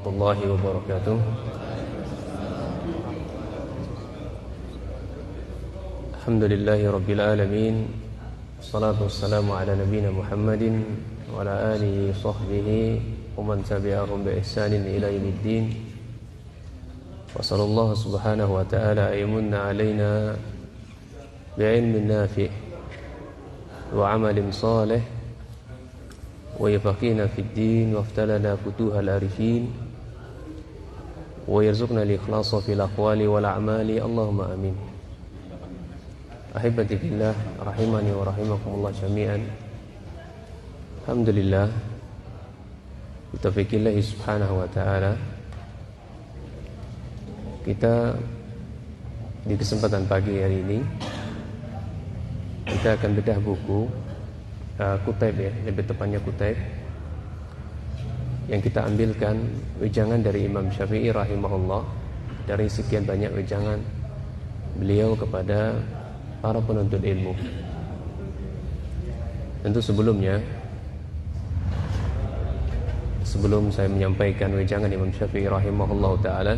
warahmatullahi wabarakatuh. Alhamdulillahi rabbil alamin. Wassalatu wassalamu ala nabiyyina Muhammadin wa ala alihi wa sahbihi wa man tabi'ahum bi ihsanin ila yaumiddin. Wa sallallahu subhanahu wa ta'ala aymunna alaina bi'ilmin nafi' wa 'amalin salih wa yafaqina fid din wa aftalana futuhal arifin wa yarzuqna al-ikhlasa fil aqwali wal a'mali. Allahumma amin. Ahibati fillah rahimani wa rahimakumullah jami'an. Alhamdulillah bitaufiqillah subhanahu wa ta'ala, kita di kesempatan pagi hari ini kita akan bedah buku Kutaib, ya, lebih tepatnya Kutaib yang kita ambilkan wejangan dari Imam Syafi'i rahimahullah, dari sekian banyak wejangan beliau kepada para penuntut ilmu. Tentu sebelumnya, sebelum saya menyampaikan wejangan Imam Syafi'i rahimahullah ta'ala,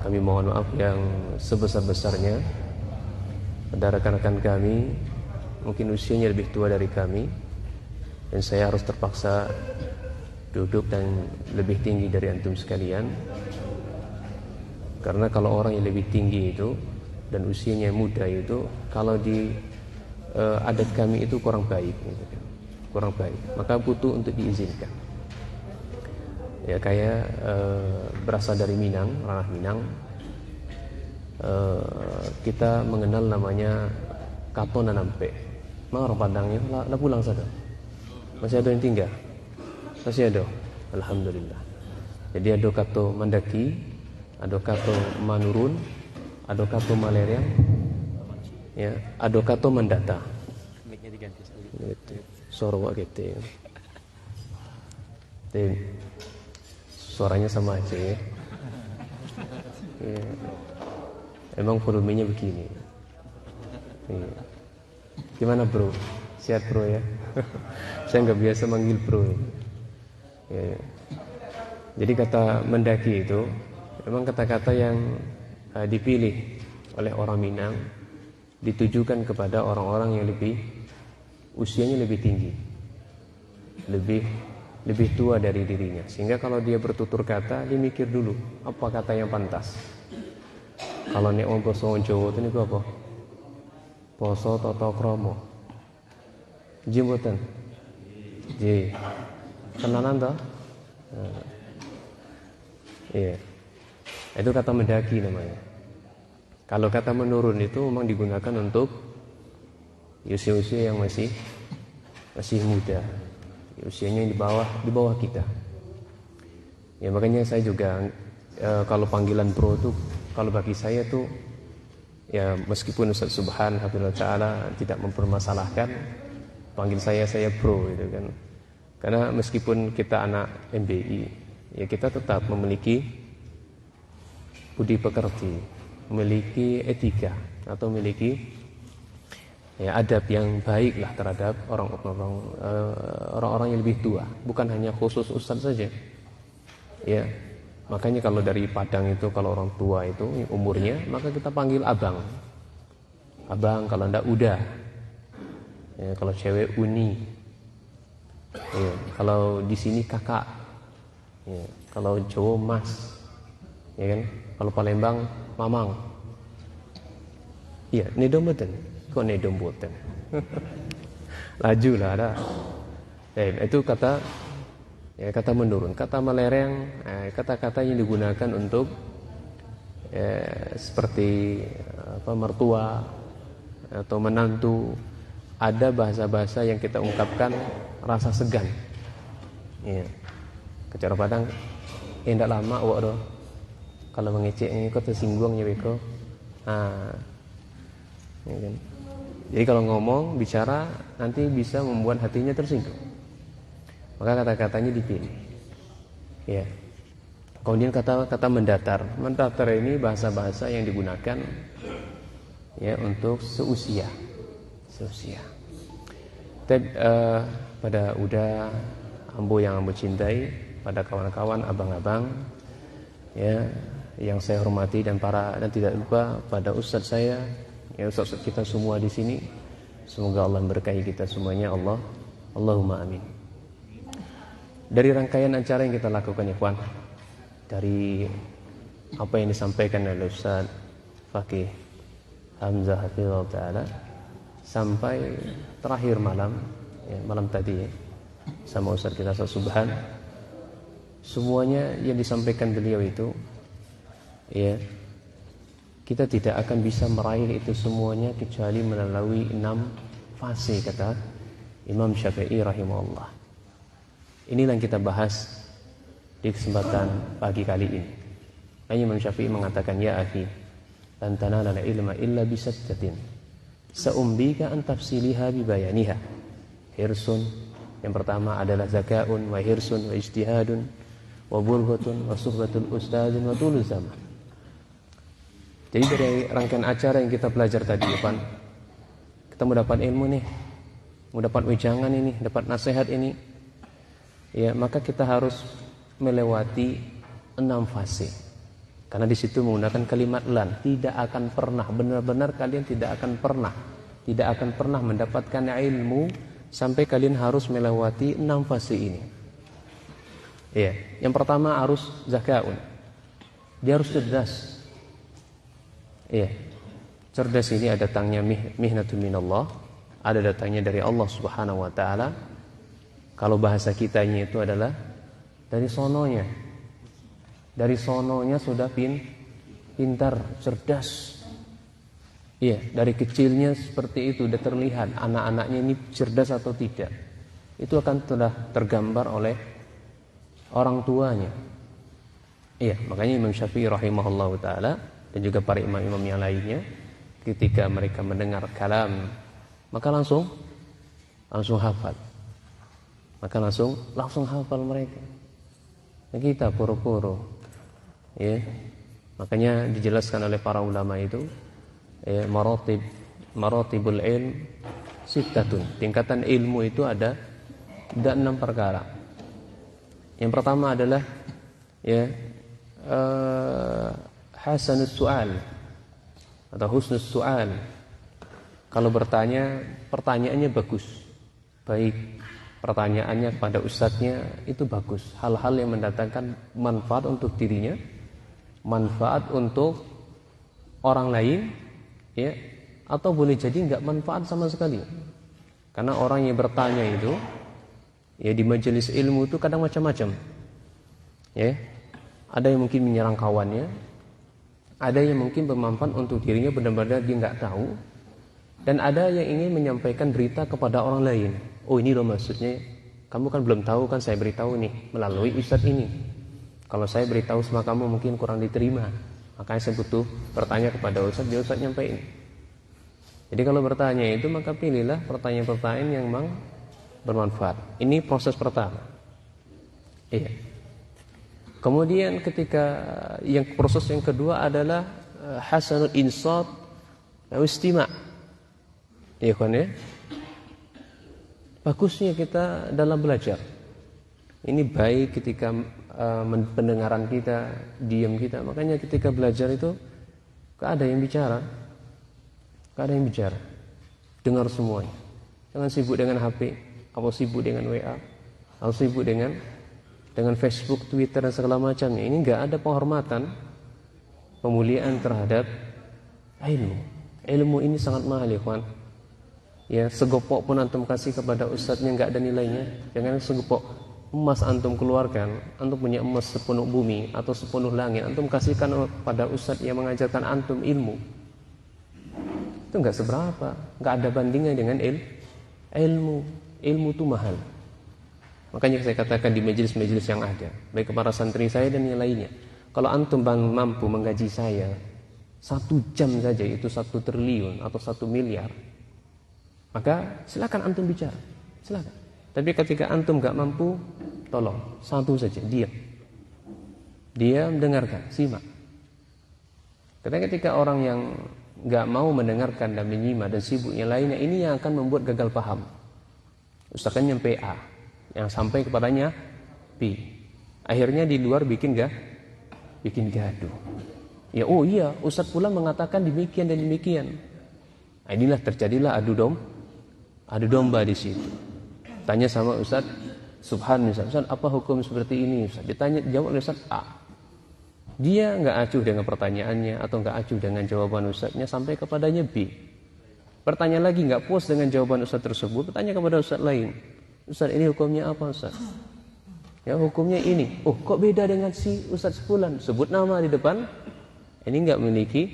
kami mohon maaf yang sebesar-besarnya pada rekan-rekan kami, mungkin usianya lebih tua dari kami, dan saya harus terpaksa duduk dan lebih tinggi dari antum sekalian. Karena kalau orang yang lebih tinggi itu dan usianya muda itu, kalau di adat kami itu kurang baik, kurang baik, maka butuh untuk diizinkan. Ya, kayak berasal dari Minang, ranah Minang, kita mengenal namanya Kato Nanampe. Mana orang Padangnya? Lah pulang sana. Masih ada yang tinggal? Masih ada. Alhamdulillah. Jadi ada Kato Mandaki, ada Kato Manurun, ada Kato Maleriang, ya, ada Kato Mandata. Mic-nya diganti sekali. Suara gitu. Suaranya sama aja, ya. Ya. Emang volumenya begini. Ya. Gimana bro? Sehat bro ya? Saya nggak biasa manggil bro. Ya. Jadi kata mendaki itu memang kata-kata yang dipilih oleh orang Minang, ditujukan kepada orang-orang yang usianya lebih tinggi, lebih tua dari dirinya, sehingga kalau dia bertutur kata, dia mikir dulu apa kata yang pantas. Kalau nek wong basa Jawa itu niku apa? Basa tata krama. Nggih mboten? Nggih. Tenanan ta? Iya. Itu kata mendaki namanya. Kalau kata menurun itu memang digunakan untuk usia-usia yang masih muda. Usianya di bawah kita. Ya, makanya saya juga kalau panggilan bro itu, kalau bagi saya tuh, ya meskipun Ustaz Subhan hafizallahu taala tidak mempermasalahkan, panggil saya bro gitu kan. Karena meskipun kita anak MBI, ya kita tetap memiliki budi pekerti, memiliki etika, atau memiliki ya adab yang baik lah terhadap orang-orang yang lebih tua, bukan hanya khusus ustaz saja. Ya, makanya kalau dari Padang itu, kalau orang tua itu umurnya, maka kita panggil abang. Abang, kalau ndak udah. Ya, kalau cewek uni. Ya, kalau di sini kakak. Ya, kalau Jawa mas. Ya kan? Kalau Palembang mamang. Iya, nedom mboten. Kok nedom mboten? Laju lah ada. Itu kata menurun, kata melereng, kata-kata yang digunakan untuk seperti mertua atau menantu. Ada bahasa-bahasa yang kita ungkapkan rasa segan. Ya. Kecara Padang, endak lama awak doh. Kalau mengecek ini kok tersinggung ya beko. Ya kan? Jadi kalau ngomong, bicara, nanti bisa membuat hatinya tersinggung. Maka kata-katanya dipilih. Ya. Kemudian kata-kata mendatar. Mendatar ini bahasa-bahasa yang digunakan ya untuk seusia. Tapi pada udah ambo yang ambo cintai, pada kawan-kawan, abang-abang ya yang saya hormati, dan tidak lupa pada ustadz saya, ya ustadz kita semua di sini. Semoga Allah memberkahi kita semuanya, Allahumma amin. Dari rangkaian acara yang kita lakukan ikhwan, dari apa yang disampaikan oleh Ustaz Fakih Hamzah Hafizahullah Ta'ala sampai terakhir malam, ya, malam tadi ya, sama Ustaz kita Ustaz Subhan, semuanya yang disampaikan beliau itu, ya, kita tidak akan bisa meraih itu semuanya kecuali melalui 6 fase, kata Imam Syafi'i rahimahullah. Inilah yang kita bahas di kesempatan pagi kali ini. Imam Syafi'i mengatakan, ya akhi, lan tanala ilma illa bisattatin sa'umbika an tafsiliha bibayaniha. Hirsun, yang pertama adalah zakaun wa hirsun wa ijtihadun wa bulghatun wa suhbatul ustadzin wa tulul zaman. Jadi dari rangkaian acara yang kita belajar tadi, Pak, kita mau dapat ilmu nih, mau dapat wejangan ini, dapat nasihat ini, ya, maka kita harus melewati 6 fase. Karena di situ menggunakan kalimat lan, tidak akan pernah, benar-benar kalian tidak akan pernah mendapatkan ilmu sampai kalian harus melewati 6 fase ini. Ya, yang pertama harus zakaun. Dia harus cerdas. Iya, cerdas ini ada datangnya mihnatun minallah, ada datangnya dari Allah Subhanahu wa taala. Kalau bahasa kitanya itu adalah dari sononya. Dari sononya sudah pintar, cerdas. Iya, dari kecilnya seperti itu sudah terlihat anak-anaknya ini cerdas atau tidak. Itu akan sudah tergambar oleh orang tuanya. Iya, makanya Imam Syafi'i rahimahullahu taala dan juga para imam-imam yang lainnya, ketika mereka mendengar kalam, maka langsung hafal. Maka langsung hafal mereka. Nah, kita puru-puru, ya. Makanya dijelaskan oleh para ulama itu, ya, maratibul ilm sittatun. Tingkatan ilmu itu ada 6 perkara. Yang pertama adalah, ya, hasanus su'al atau husnus su'al. Kalau bertanya, pertanyaannya bagus, baik, pertanyaannya kepada ustadznya itu bagus, hal-hal yang mendatangkan manfaat untuk dirinya, manfaat untuk orang lain, ya, atau boleh jadi enggak manfaat sama sekali. Karena orang yang bertanya itu, ya, di majelis ilmu itu kadang macam-macam, ya. Ada yang mungkin menyerang kawannya, ada yang mungkin bermanfaat untuk dirinya, benar-benar dia nggak tahu, dan ada yang ingin menyampaikan berita kepada orang lain. Oh, ini loh maksudnya, kamu kan belum tahu kan, saya beritahu nih melalui ustadz ini. Kalau saya beritahu sama kamu mungkin kurang diterima, makanya saya butuh bertanya kepada ustadz, dia ustadz nyampein. Jadi kalau bertanya itu, maka pilihlah pertanyaan-pertanyaan yang memang bermanfaat. Ini proses pertama. Iya. Kemudian proses yang kedua adalah hasanul insat wa istima'. Ya kan, ya? Bagusnya kita dalam belajar. Ini baik ketika pendengaran kita, diam kita. Makanya ketika belajar itu gak ada yang bicara. Dengar semuanya. Jangan sibuk dengan HP, atau sibuk dengan WA, atau sibuk dengan Facebook, Twitter dan segala macamnya. Ini enggak ada penghormatan, pemuliaan terhadap ilmu. Ilmu ini sangat mahal, ya kawan. Ya, segopok pun antum kasih kepada ustadznya enggak ada nilainya. Jangan segopok emas antum keluarkan, antum punya emas sepenuh bumi atau sepenuh langit, antum kasihkan pada ustadz yang mengajarkan antum ilmu. Itu enggak seberapa, enggak ada bandingnya dengan ilmu. Ilmu itu mahal. Makanya saya katakan di majelis-majelis yang ada, baik kepada santri saya dan yang lainnya, kalau antum mampu menggaji saya 1 jam saja itu 1 triliun atau 1 miliar, maka silakan antum bicara, silakan. Tapi ketika antum gak mampu, tolong 1 saja, diam, dengarkan, simak. Karena ketika orang yang gak mau mendengarkan dan menyimak dan sibuk yang lainnya, ini yang akan membuat gagal paham. Ustaz kan nyampe A, yang sampai kepadanya B. Akhirnya di luar bikin gaduh. Ya, oh iya, Ustadz pula mengatakan demikian dan demikian. Nah, inilah terjadilah adu domba di situ. Tanya sama Ustadz Subhan, Ustadz, apa hukum seperti ini? Ustadz ditanya, jawab oleh Ustadz A. Dia nggak acuh dengan pertanyaannya atau nggak acuh dengan jawaban Ustadznya sampai kepadanya B. Bertanya lagi, nggak puas dengan jawaban Ustadz tersebut, bertanya kepada Ustadz lain. Ustadz, ini hukumnya apa Ustadz? Ya, hukumnya ini. Oh, kok beda dengan si Ustadz sebulan? Sebut nama di depan. Ini nggak memiliki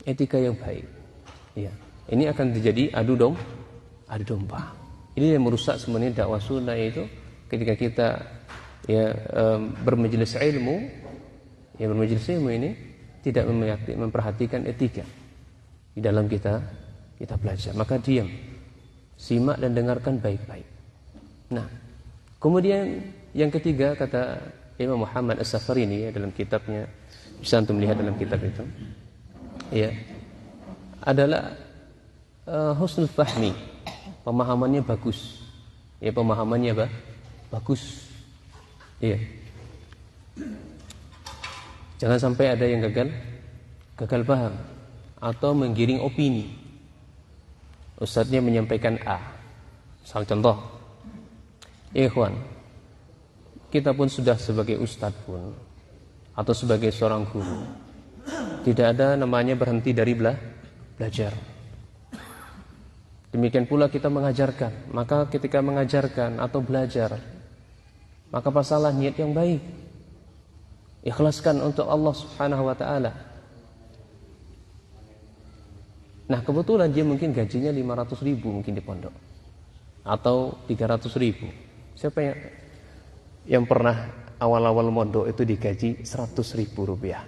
etika yang baik. Ya, ini akan terjadi adu domba. Ini yang merusak sebenarnya dakwah sunnah, itu ketika kita bermajelis ilmu, ini tidak memperhatikan etika di dalam kita belajar. Maka diam, simak dan dengarkan baik-baik. Nah, kemudian yang ketiga kata Imam Muhammad As-Safarini dalam kitabnya, bisa untuk melihat dalam kitab itu, adalah husnul fahmi, pemahamannya bagus. Ya, pemahamannya bagus. Iya. Jangan sampai ada yang gagal paham atau menggiring opini. Ustadznya menyampaikan A. Misal contoh, ikhwan, kita pun sudah sebagai ustadz pun atau sebagai seorang guru, tidak ada namanya berhenti dari belajar. Demikian pula kita mengajarkan. Maka ketika mengajarkan atau belajar, maka pasalah niat yang baik, ikhlaskan untuk Allah Subhanahu wa ta'ala. Nah, kebetulan dia mungkin gajinya 500.000 mungkin di pondok, atau 300.000. Siapa yang pernah awal-awal mondok itu digaji 100.000 rupiah?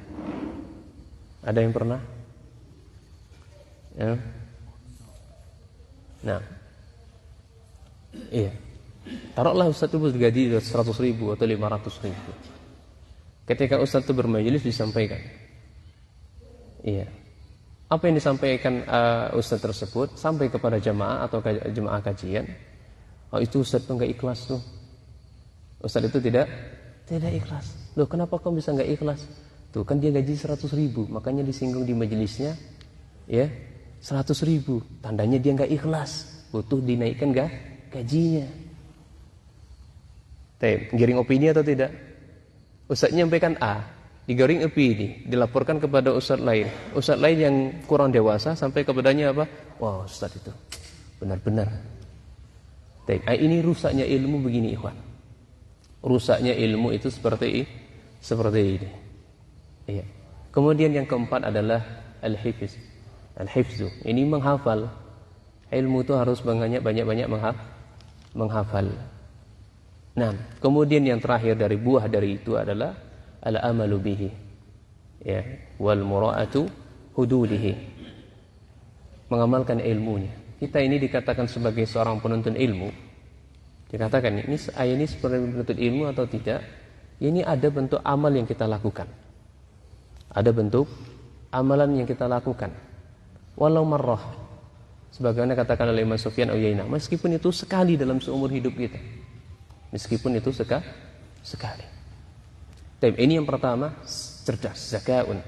Ada yang pernah? Ya. Nah, iya. Taruhlah Ustaz itu digaji 100.000 atau 500.000. Ketika Ustaz itu bermajelis disampaikan, iya, apa yang disampaikan Ustaz tersebut sampai kepada jamaah atau jemaah kajian, oh itu Ustaz itu nggak ikhlas tuh. Ustaz itu tidak ikhlas. Loh, kenapa kau bisa nggak ikhlas? Tuh kan dia gaji 100.000, makanya disinggung di majelisnya, ya 100.000. Tandanya dia nggak ikhlas, butuh dinaikkan gajinya. Giring opini atau tidak? Ustaz nyampaikan A, digiring opini, dilaporkan kepada ustaz lain. Ustaz lain yang kurang dewasa sampai kepadanya apa? Wah, Ustaz itu benar-benar. Ini rusaknya ilmu begini, ikhwan. Rusaknya ilmu itu seperti ini. Iya. Kemudian yang keempat adalah al-hifzu. Ini menghafal. Ilmu itu harus banyak-banyak menghafal. Nah, kemudian yang terakhir dari buah dari itu adalah al-amalu bihi. Ya, wal mura'atu hududihi. Mengamalkan ilmunya. Kita ini dikatakan sebagai seorang penuntut ilmu. Dikatakan ini seperti penuntut ilmu atau tidak? Ini ada bentuk amal yang kita lakukan. Ada bentuk amalan yang kita lakukan. Walau marrah. Sebagaimana katakan oleh Imam Sufyan Uyainah, meskipun itu sekali dalam seumur hidup kita. Meskipun itu sekali. Tapi ini yang pertama, cerdas, zakaun.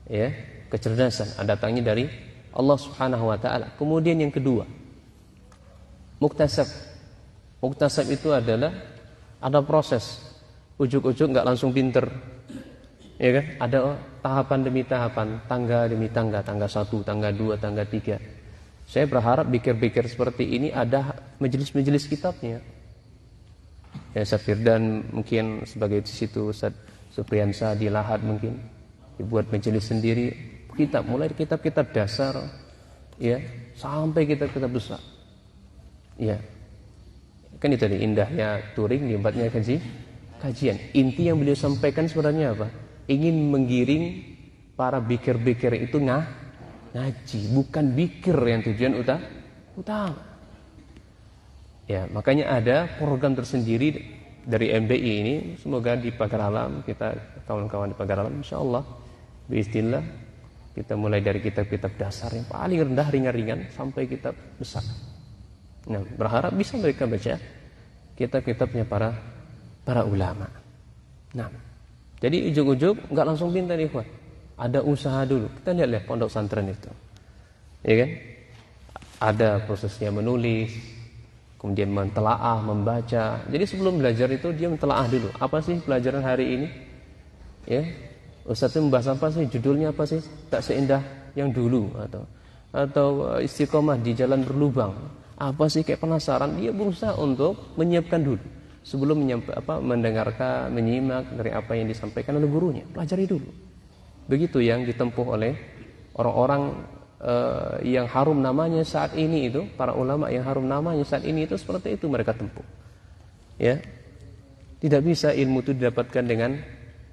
Ya, kecerdasan datangnya dari Allah Subhanahu wa taala. Kemudian yang kedua, muktasab. Muktasab itu adalah ada proses. Ujuk-ujuk enggak langsung pinter. Ya kan? Ada tahapan demi tahapan, tangga demi tangga, tangga 1, tangga 2, tangga 3. Saya berharap pikir-pikir seperti ini ada majelis-majelis kitabnya. Ya, Safirdan mungkin sebagai di situ, Ustaz Supriyansa di Lahad mungkin dibuat majelis sendiri, kitab mulai kitab-kitab dasar ya sampai kitab-kitab besar. Ya. Kan itu tadi indahnya touring, hebatnya kajian. Inti yang beliau sampaikan sebenarnya apa? Ingin menggiring para bikir-bikir itu ngaji, bukan bikir yang tujuan utama. Ya, makanya ada program tersendiri dari MBI ini. Semoga di Pagar Alam, kita kawan-kawan di Pagar Alam, insyaallah bismillah kita mulai dari kitab-kitab dasar yang paling rendah, ringan-ringan sampai kitab besar. Nah, berharap bisa mereka baca kitab-kitabnya para ulama. Nah, jadi ujung-ujung nggak langsung pintar ikhwan. Ada usaha dulu. Kita lihat pondok pesantren itu, ya kan? Ada prosesnya menulis, kemudian mentelaah, membaca. Jadi sebelum belajar itu dia mentelaah dulu. Apa sih pelajaran hari ini? Ya, Ustaz itu membahas apa sih? Judulnya apa sih? Tak seindah yang dulu atau istiqomah di jalan berlubang. Apa sih, kayak penasaran? Dia berusaha untuk menyiapkan dulu sebelum mendengarkan, menyimak dari apa yang disampaikan oleh gurunya. Pelajari dulu. Begitu yang ditempuh oleh orang-orang yang harum namanya saat ini itu, para ulama yang harum namanya saat ini itu, seperti itu mereka tempuh. Ya. Tidak bisa ilmu itu didapatkan dengan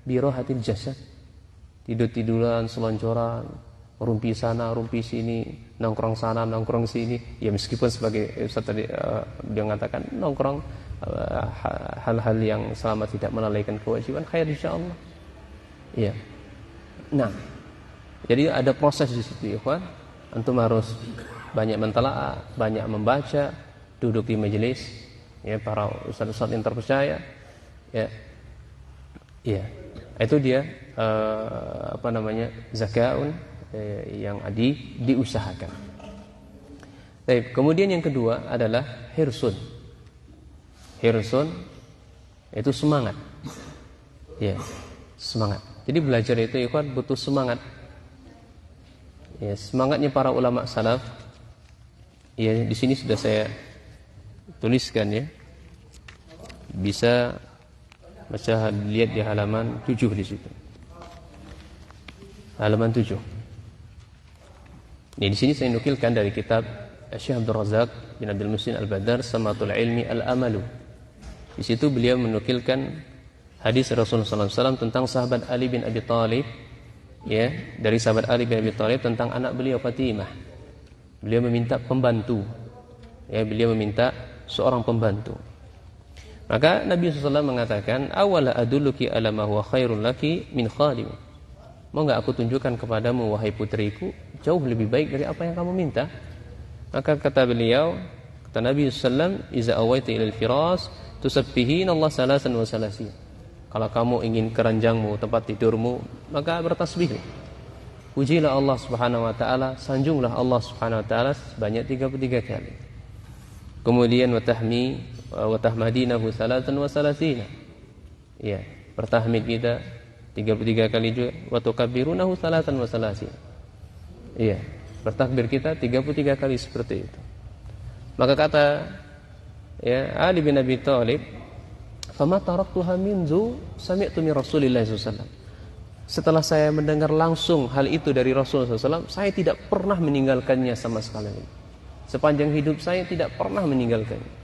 birohatil jasad. Tidur-tiduran, selonjoran, rumpi sana, rumpi sini, nongkrong sana, nongkrong sini. Ya meskipun sebagai Ustaz tadi dia mengatakan nongkrong hal-hal yang selama tidak melalaikan kewajiban, khair insyaallah. Iya. Nah, jadi ada proses di situ, ikhwan. Antum harus banyak mentelaah, banyak membaca, duduk di majelis ya para ustaz-ustaz yang terpercaya. Ya. Iya. Itu dia zakaun yang diusahakan. Baik, kemudian yang kedua adalah hirsun. Hirsun itu semangat. Ya, semangat. Jadi belajar itu ikhwan butuh semangat. Ya, semangatnya para ulama salaf. Ya, di sini sudah saya tuliskan ya. Bisa baca, lihat di halaman 7 di situ. Halaman 7. Ini di sini saya nukilkan dari kitab Syekh Abdul Razak bin Abdul Muhsin Al-Badar Samatul Ilmi Al-Amalu. Di situ beliau menukilkan hadis Rasulullah SAW tentang sahabat Ali bin Abi Thalib, ya, dari sahabat Ali bin Abi Thalib tentang anak beliau Fatimah. Beliau meminta pembantu, ya, beliau meminta seorang pembantu. Maka Nabi SAW mengatakan, awala adulluki ala ma huwa khairul laki min khadim. Mau enggak aku tunjukkan kepadamu wahai putriku jauh lebih baik dari apa yang kamu minta? Maka kata beliau, kata Nabi SAW, iza awaita ilal firas tusabbihin Allah salasan wa salasin. Kalau kamu ingin keranjangmu, tempat tidurmu, maka bertasbih. Pujilah Allah Subhanahu wa taala, sanjunglah Allah Subhanahu wa taala sebanyak 33 kali. Kemudian wa tahmadinahu salatan wa salasina. Ya, bertahmid kita 33 kali juga, wa tukabbirunahu salatan wa salasina. Iya, bertakbir kita 33 kali seperti itu. Maka kata ya Ali bin Abi Thalib, fama taraktuha minzu sami'tu min Rasulillah SAW. Setelah saya mendengar langsung hal itu dari Rasulullah SAW, saya tidak pernah meninggalkannya sama sekali. Sepanjang hidup saya tidak pernah meninggalkannya.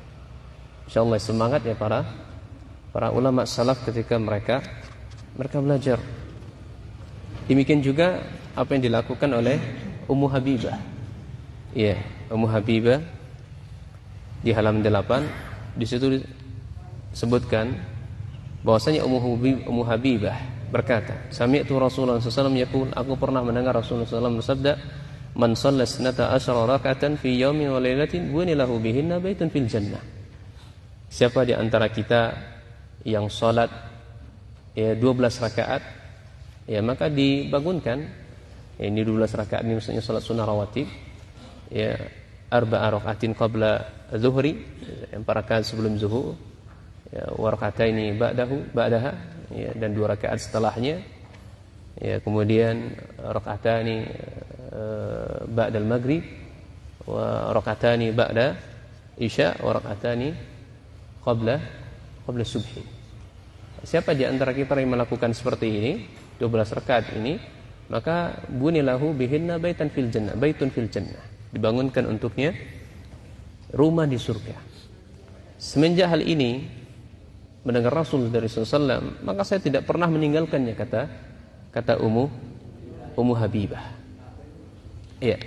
Insyaallah semangat ya para ulama salaf ketika mereka belajar. Demikian juga apa yang dilakukan oleh Ummu Habibah. Iya, Ummu Habibah di halaman 8 di situ sebutkan bahwasanya Ummu Habibah berkata, sami'tu Rasulullah SAW yaqul, aku pernah mendengar Rasulullah SAW bersabda, man shalla sanata asyara rak'atan fi yawmin wa lailatin bunilahu bihinna baitun fil jannah. Siapa di antara kita yang salat ya 12 rakaat, ya maka dibangunkan, ya, ini 12 rakaat ini maksudnya salat sunnah rawatib, ya 4 rakaatin qabla zuhri, 4 rakaat sebelum zuhur, ya, wa rakataini ba'daha, ya, dan 2 rakaat setelahnya, ya, kemudian rakatani ba'dal maghrib wa rakatani ba'da isya wa rakatani qabla subhi. Siapa di antara kita yang melakukan seperti ini 12 rakaat ini, maka bunilahu bihinna baitan fil jannah, baitun fil jannah, dibangunkan untuknya rumah di surga. Semenjak hal ini mendengar Rasul dari SAW, maka saya tidak pernah meninggalkannya, kata Ummu Habibah. Ya,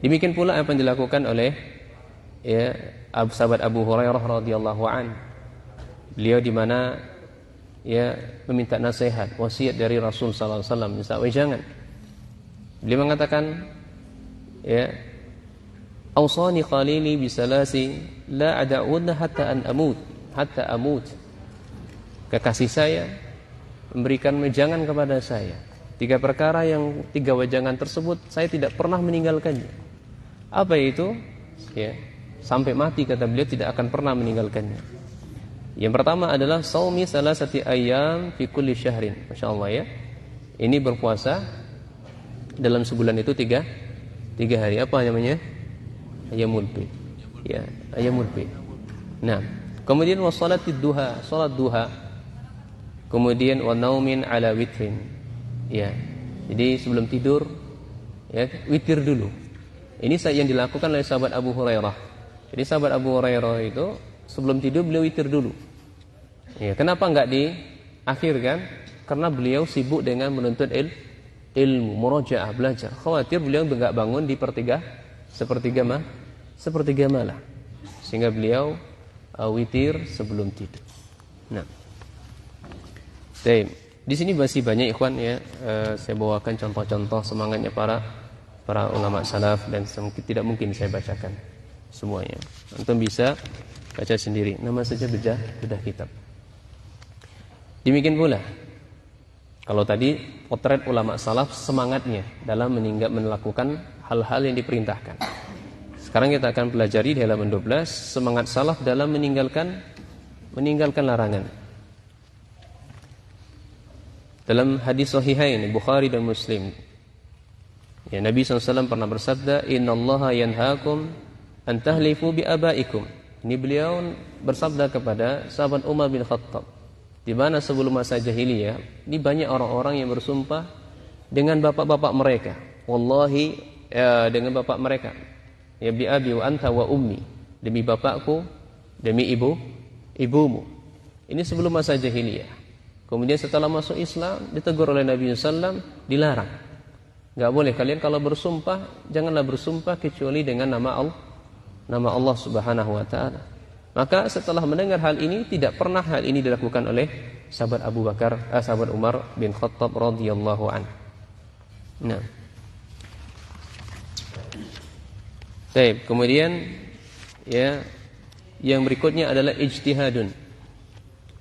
demikian pula apa yang dilakukan oleh ya sahabat Abu Hurairah radhiyallahu an. Beliau di mana ya meminta nasihat, wasiat dari Rasul sallallahu alaihi wasallam, misalnya jangan. Beliau mengatakan ya awsani khalili bisalasi la ad'udha hatta amut. Kekasih saya memberikan wejangan kepada saya. 3 perkara yang 3 wejangan tersebut saya tidak pernah meninggalkannya. Apa itu? Ya, sampai mati kata beliau tidak akan pernah meninggalkannya. Yang pertama adalah shaumi salasati ayyam fi kulli syahrin. Masyaallah ya. Ini berpuasa dalam sebulan itu 3 hari. Apa namanya? Ayyamul bid. Ya, ayyamul bid. Nah, kemudian wassalatid duha, salat duha. Kemudian wa naumin ala witrin. Ya. Jadi sebelum tidur ya witir dulu. Ini yang dilakukan oleh sahabat Abu Hurairah. Jadi sahabat Abu Hurairah itu sebelum tidur beliau witir dulu. Ya, kenapa enggak diakhirkan? Karena beliau sibuk dengan menuntut ilmu, murojaah, belajar. Khawatir beliau enggak bangun di sepertiga malam. Sehingga beliau witir sebelum tidur. Nah. Baik. Di sini masih banyak ikhwan ya, saya bawakan contoh-contoh semangatnya para ulama salaf dan tidak mungkin saya bacakan semuanya. Antum bisa baca sendiri, nama saja bedah kitab. Demikian pula kalau tadi potret ulama salaf semangatnya dalam melakukan hal-hal yang diperintahkan. Sekarang kita akan pelajari di halaman 12 semangat salaf dalam meninggalkan larangan. Dalam hadis sahihain Bukhari dan Muslim, ya Nabi SAW pernah bersabda, "Innallaha yanhaakum an tahlifu bi abaikum." Ini beliau bersabda kepada sahabat Umar bin Khattab. Di mana sebelum masa jahiliyah, ini banyak orang-orang yang bersumpah dengan bapak-bapak mereka. Wallahi, dengan bapak mereka. Ya bi abi wa anta wa ummi. Demi bapakku, demi ibumu. Ini sebelum masa jahiliyah. Kemudian setelah masuk Islam ditegur oleh Nabi SAW, dilarang. Enggak boleh kalian kalau bersumpah janganlah bersumpah kecuali dengan nama Allah Subhanahu wa taala. Maka setelah mendengar hal ini tidak pernah hal ini dilakukan oleh sahabat sahabat Umar bin Khattab radhiyallahu anhu. Nah. Baik, kemudian ya yang berikutnya adalah ijtihadun.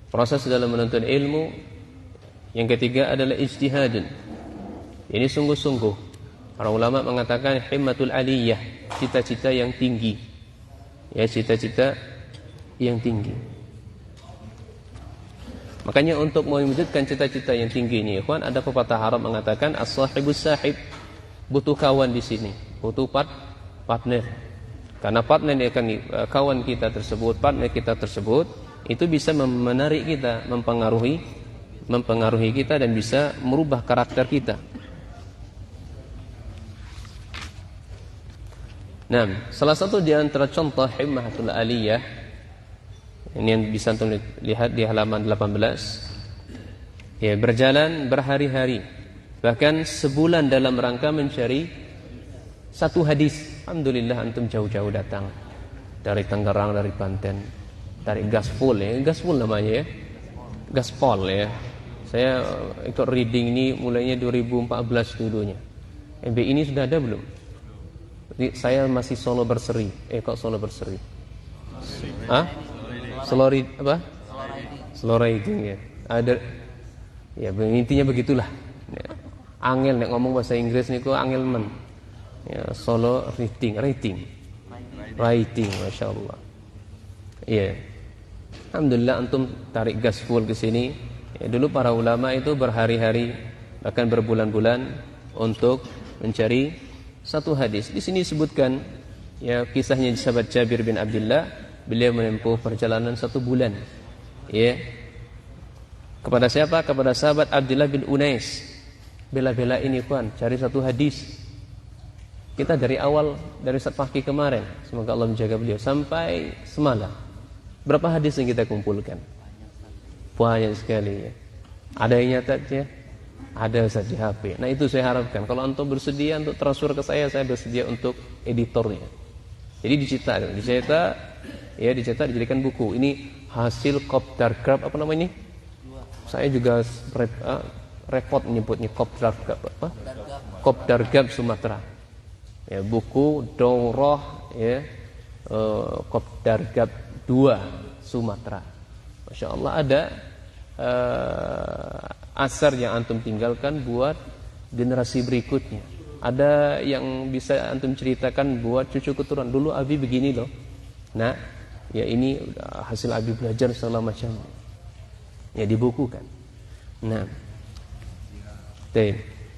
Proses dalam menuntut ilmu. Yang ketiga adalah ijtihadun. Ini sungguh-sungguh. Para ulama mengatakan himmatul aliyah, cita-cita yang tinggi. Ya, cita-cita yang tinggi. Makanya untuk mewujudkan cita-cita yang tinggi ini, ikhwan, ada pepatah Arab mengatakan as-sahibus sahib, butuh kawan di sini, butuh partner. Karena partner kawan kita tersebut, partner kita tersebut itu bisa menarik kita, mempengaruhi kita dan bisa merubah karakter kita. Nah, salah satu di antara contoh himmatul aliyah ini yang bisa antum lihat di halaman 18. Ya, berjalan berhari-hari, bahkan sebulan dalam rangka mencari satu hadis. Alhamdulillah antum jauh-jauh datang dari Tangerang, dari Banten, dari Gaspol ya, Gaspol namanya ya, Gaspol ya. Saya ikut reading ini mulainya 2014 dulunya. MBI ini sudah ada belum? Saya masih Solo Berseri. Kok Solo Berseri? Solo apa? Solo Reading ya. Ada. Ya intinya begitulah. Ya. Angel nek ngomong bahasa Inggris niku angel men. Ya, Solo Reading, Masya Allah. Iya. Alhamdulillah antum tarik gas full ke sini. Ya, dulu para ulama itu berhari-hari bahkan berbulan-bulan untuk mencari satu hadis. Di sini disebutkan ya kisahnya sahabat Jabir bin Abdullah, beliau menempuh perjalanan 1 bulan. Ya. Kepada siapa? Kepada sahabat Abdullah bin Unais. Bela-bela ini kawan, cari satu hadis. Kita dari awal, dari pagi kemarin, semoga Allah menjaga beliau, sampai semalam. Berapa hadis yang kita kumpulkan? Banyak sekali ya. Ada yang nyatatnya, ada Ustaz di HP. Nah itu saya harapkan, kalau antum bersedia untuk transfer ke saya bersedia untuk editornya. Jadi dicetak, dijadikan buku. Ini hasil Kopdargab, apa namanya? Saya juga repot menyebutnya Kopdargab Sumatera. Ya, buku Daurah ya, Kopdargab 2 Sumatera. Masya Allah asar yang antum tinggalkan buat generasi berikutnya. Ada yang bisa antum ceritakan buat cucu keturunan. Dulu Abi begini loh. Nah, ya ini hasil Abi belajar segala macam. Ya dibukukan. Nah,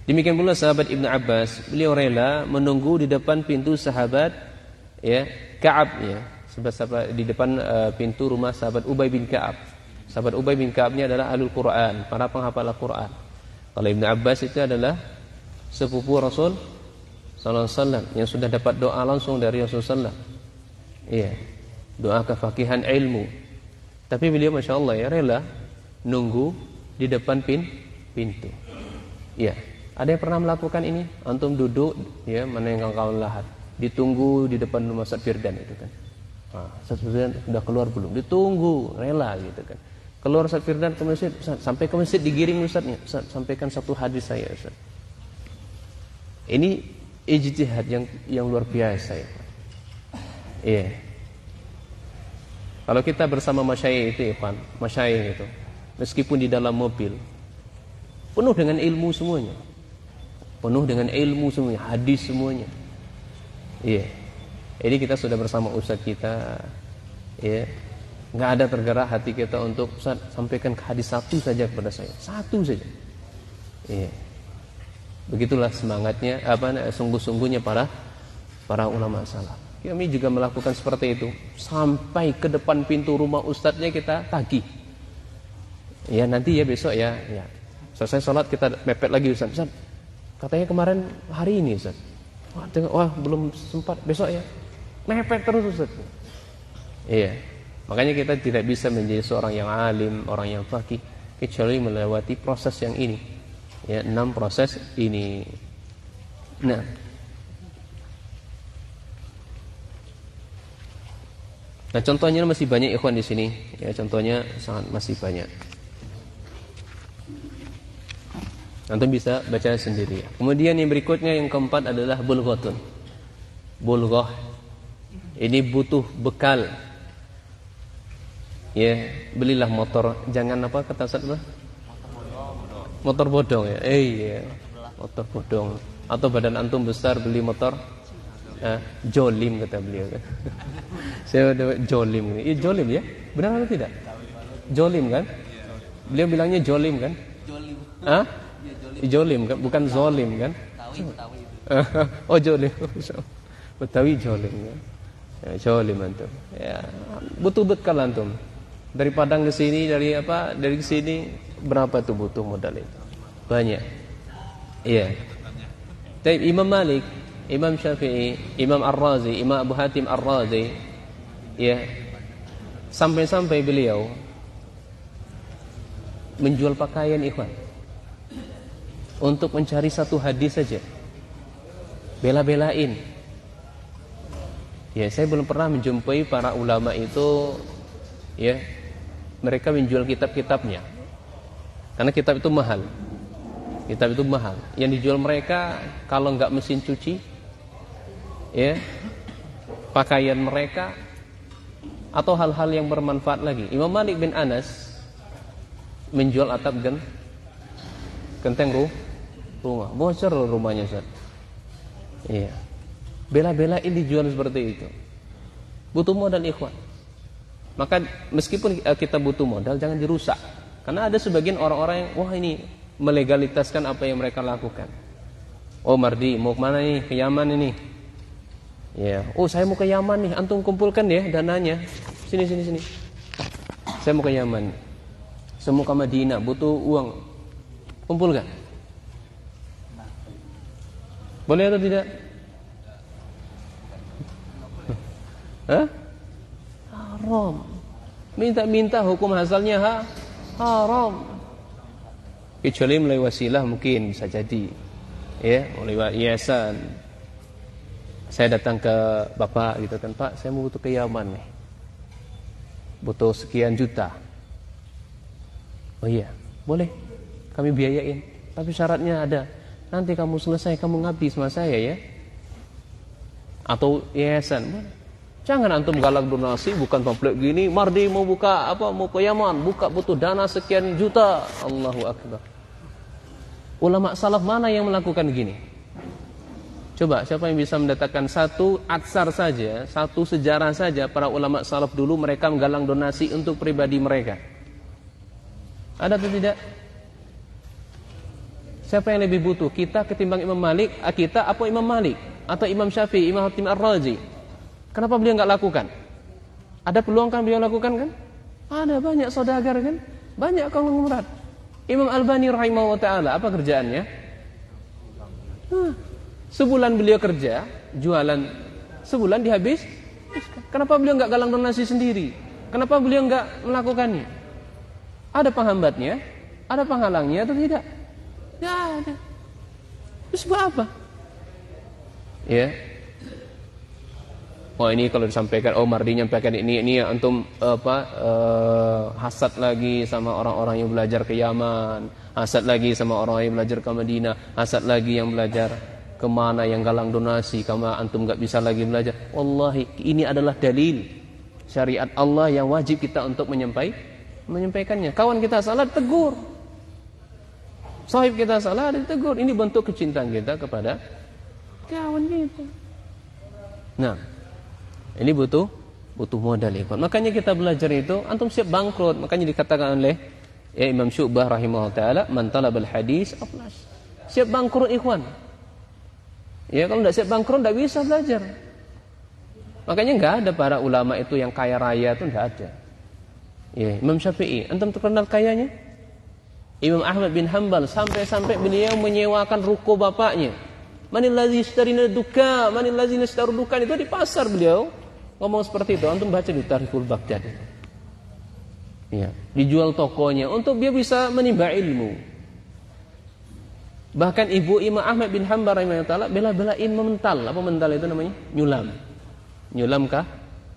demikian pula sahabat Ibnu Abbas, beliau rela menunggu di depan pintu sahabat ya Ka'ab ya, sahabat di depan pintu rumah sahabat Ubay bin Ka'ab. Sahabat Ubay bin Ka'ab ini adalah ahlul Quran, para penghafal Al-Quran. Kalau Ibnu Abbas itu adalah sepupu Rasul sallallahu alaihi wasallam yang sudah dapat doa langsung dari Rasulullah. Iya. Doa kefakihan ilmu. Tapi beliau Masya Allah ya rela nunggu di depan pintu. Iya. Ada yang pernah melakukan ini? Antum duduk ya, mana yang kawan lahat, ditunggu di depan rumah Ustaz Firdan itu kan. Ustaz Firdan sudah keluar belum? Ditunggu, rela gitu kan. Keluar Ustaz Firdan ke masjid, Ustaz, sampai ke masjid digiring Ustaznya. Ustaz, sampaikan satu hadis saya Ustaz. Ini ijtihad yang luar biasa ya. Iya. Kalau kita bersama masyayikh itu ya, Pak, masyayikh itu, meskipun di dalam mobil, penuh dengan ilmu semuanya. Penuh dengan ilmu semuanya, hadis semuanya. Iya. Ini kita sudah bersama ustaz kita, ya. Enggak ada tergerak hati kita untuk Ustaz sampaikan hadis satu saja kepada saya. Satu saja. Iya. Begitulah semangatnya, sungguh-sungguhnya para ulama salaf. Kami juga melakukan seperti itu. Sampai ke depan pintu rumah ustadznya kita tagih. Ya nanti ya besok ya. Selesai sholat kita mepet lagi Ustaz. Ustaz, katanya kemarin hari ini Ustaz. Wah belum sempat, besok ya. Mepet terus Ustaz. Iya. Makanya kita tidak bisa menjadi seorang yang alim, orang yang faqih kecuali melewati proses yang ini. Ya, 6 proses ini. Nah, contohnya masih banyak ikhwan di sini. Ya, contohnya sangat masih banyak. Antum bisa baca sendiri. Kemudian yang berikutnya yang keempat adalah bulghatun. Bulghah. Ini butuh bekal. Ya, belilah motor, jangan apa kata Ustaz apa? Motor bodong ya. Iya. Motor bodong. Atau badan antum besar beli motor jolim kata beliau kan. Saya ada jolim. Iya jolim ya? Benar atau tidak? Jolim kan? Beliau bilangnya jolim kan? Jolim. Hah? Jolim kan, bukan zolim kan? Oh jolim. Betawi jolim kan? Ya, jolim antum. Ya, butuh bekal antum. Dari Padang ke sini, dari ke sini berapa tuh butuh modal itu? Banyak. Iya. Tapi Imam Malik, Imam Syafi'i, Imam Ar-Razi, Imam Abu Hatim Ar-Razi, ya, sampai-sampai beliau menjual pakaian ikhwan untuk mencari satu hadis saja. Bela-belain. Ya, saya belum pernah menjumpai para ulama itu, ya, mereka menjual kitab-kitabnya. Karena kitab itu mahal. Kitab itu mahal. Yang dijual mereka kalau enggak mesin cuci, ya, pakaian mereka atau hal-hal yang bermanfaat lagi. Imam Malik bin Anas menjual atap genteng rumah. Bocor rumahnya, Ustaz. Iya. Bela-belain dijual seperti itu. Butuh modal ikhwan. Maka meskipun kita butuh modal jangan dirusak. Karena ada sebagian orang-orang yang wah ini melegalitaskan apa yang mereka lakukan. Oh Mardi mau kemana nih? Ke Yaman ini. Ya, oh saya mau ke Yaman nih. Antum kumpulkan ya dananya. Sini. Saya mau ke Yaman. Saya mau ke Madinah, butuh uang. Kumpulkan. Boleh atau tidak? Hah? Haram. Minta hukum asalnya haram. Kecuali melalui wasilah mungkin bisa jadi. Ya, melalui yayasan. Saya datang ke Bapak gitu kan, Pak, saya mau butuh ke Yaman nih. Butuh sekian juta. Oh iya, boleh. Kami biayain. Tapi syaratnya ada. Nanti kamu selesai kamu ngabdi sama saya ya. Atau yayasan. Jangan antum galak donasi bukan pamflet gini, Mardi mau buka mau ke Yaman, butuh dana sekian juta. Allahu akbar. Ulama salaf mana yang melakukan gini? Coba siapa yang bisa mendatangkan satu atsar saja, satu sejarah saja para ulama salaf dulu mereka menggalang donasi untuk pribadi mereka. Ada atau tidak? Siapa yang lebih butuh? Kita ketimbang Imam Malik, kita apa Imam Malik atau Imam Syafi'i, Imam Hatim Ar-Razi? Kenapa beliau enggak lakukan? Ada peluang kan beliau lakukan kan? Ada banyak saudagar kan? Banyak kaum murad. Imam Albani rahimahullah taala apa kerjaannya? Sebulan beliau kerja, jualan sebulan dihabis. Kenapa beliau enggak galang donasi sendiri? Kenapa beliau enggak melakukannya? Ada penghambatnya? Ada penghalangnya atau tidak? Tidak ada. Terus buat apa? Ya. Oh ini kalau disampaikan, Mardi nyampaikan ini antum hasad lagi sama orang-orang yang belajar ke Yaman, hasad lagi sama orang yang belajar ke Madinah, hasad lagi yang belajar kemana yang galang donasi, karena antum enggak bisa lagi belajar. Wallahi ini adalah dalil syariat Allah yang wajib kita untuk menyampaikannya. Kawan kita salah tegur, sahib kita salah ditegur. Ini bentuk kecintaan kita kepada kawan kita. Nah, ini butuh modal ikhwan. Makanya kita belajar itu antum siap bangkrut. Makanya dikatakan oleh Imam Syu'bah rahimahullah taala, man talabal hadis aflas. Siap bangkrut ikhwan. Ya kalau tidak siap bangkrut tidak bisa belajar. Makanya enggak ada para ulama itu yang kaya raya itu enggak ada. Ya, Imam Syafi'i, antum terkenal kayanya? Imam Ahmad bin Hanbal sampai-sampai beliau menyewakan ruko bapaknya. Manil ladzi yashtarina duka, manil ladzi yashtaru dukan, itu di pasar beliau ngomong seperti itu. Antum baca di Tarikhul Baghdad. Ya, dijual tokonya untuk dia bisa menimba ilmu. Bahkan ibu Imam Ahmad bin Hanbal rahimahullah bela-belain memental. Apa mental itu namanya? Nyulam. Nyulam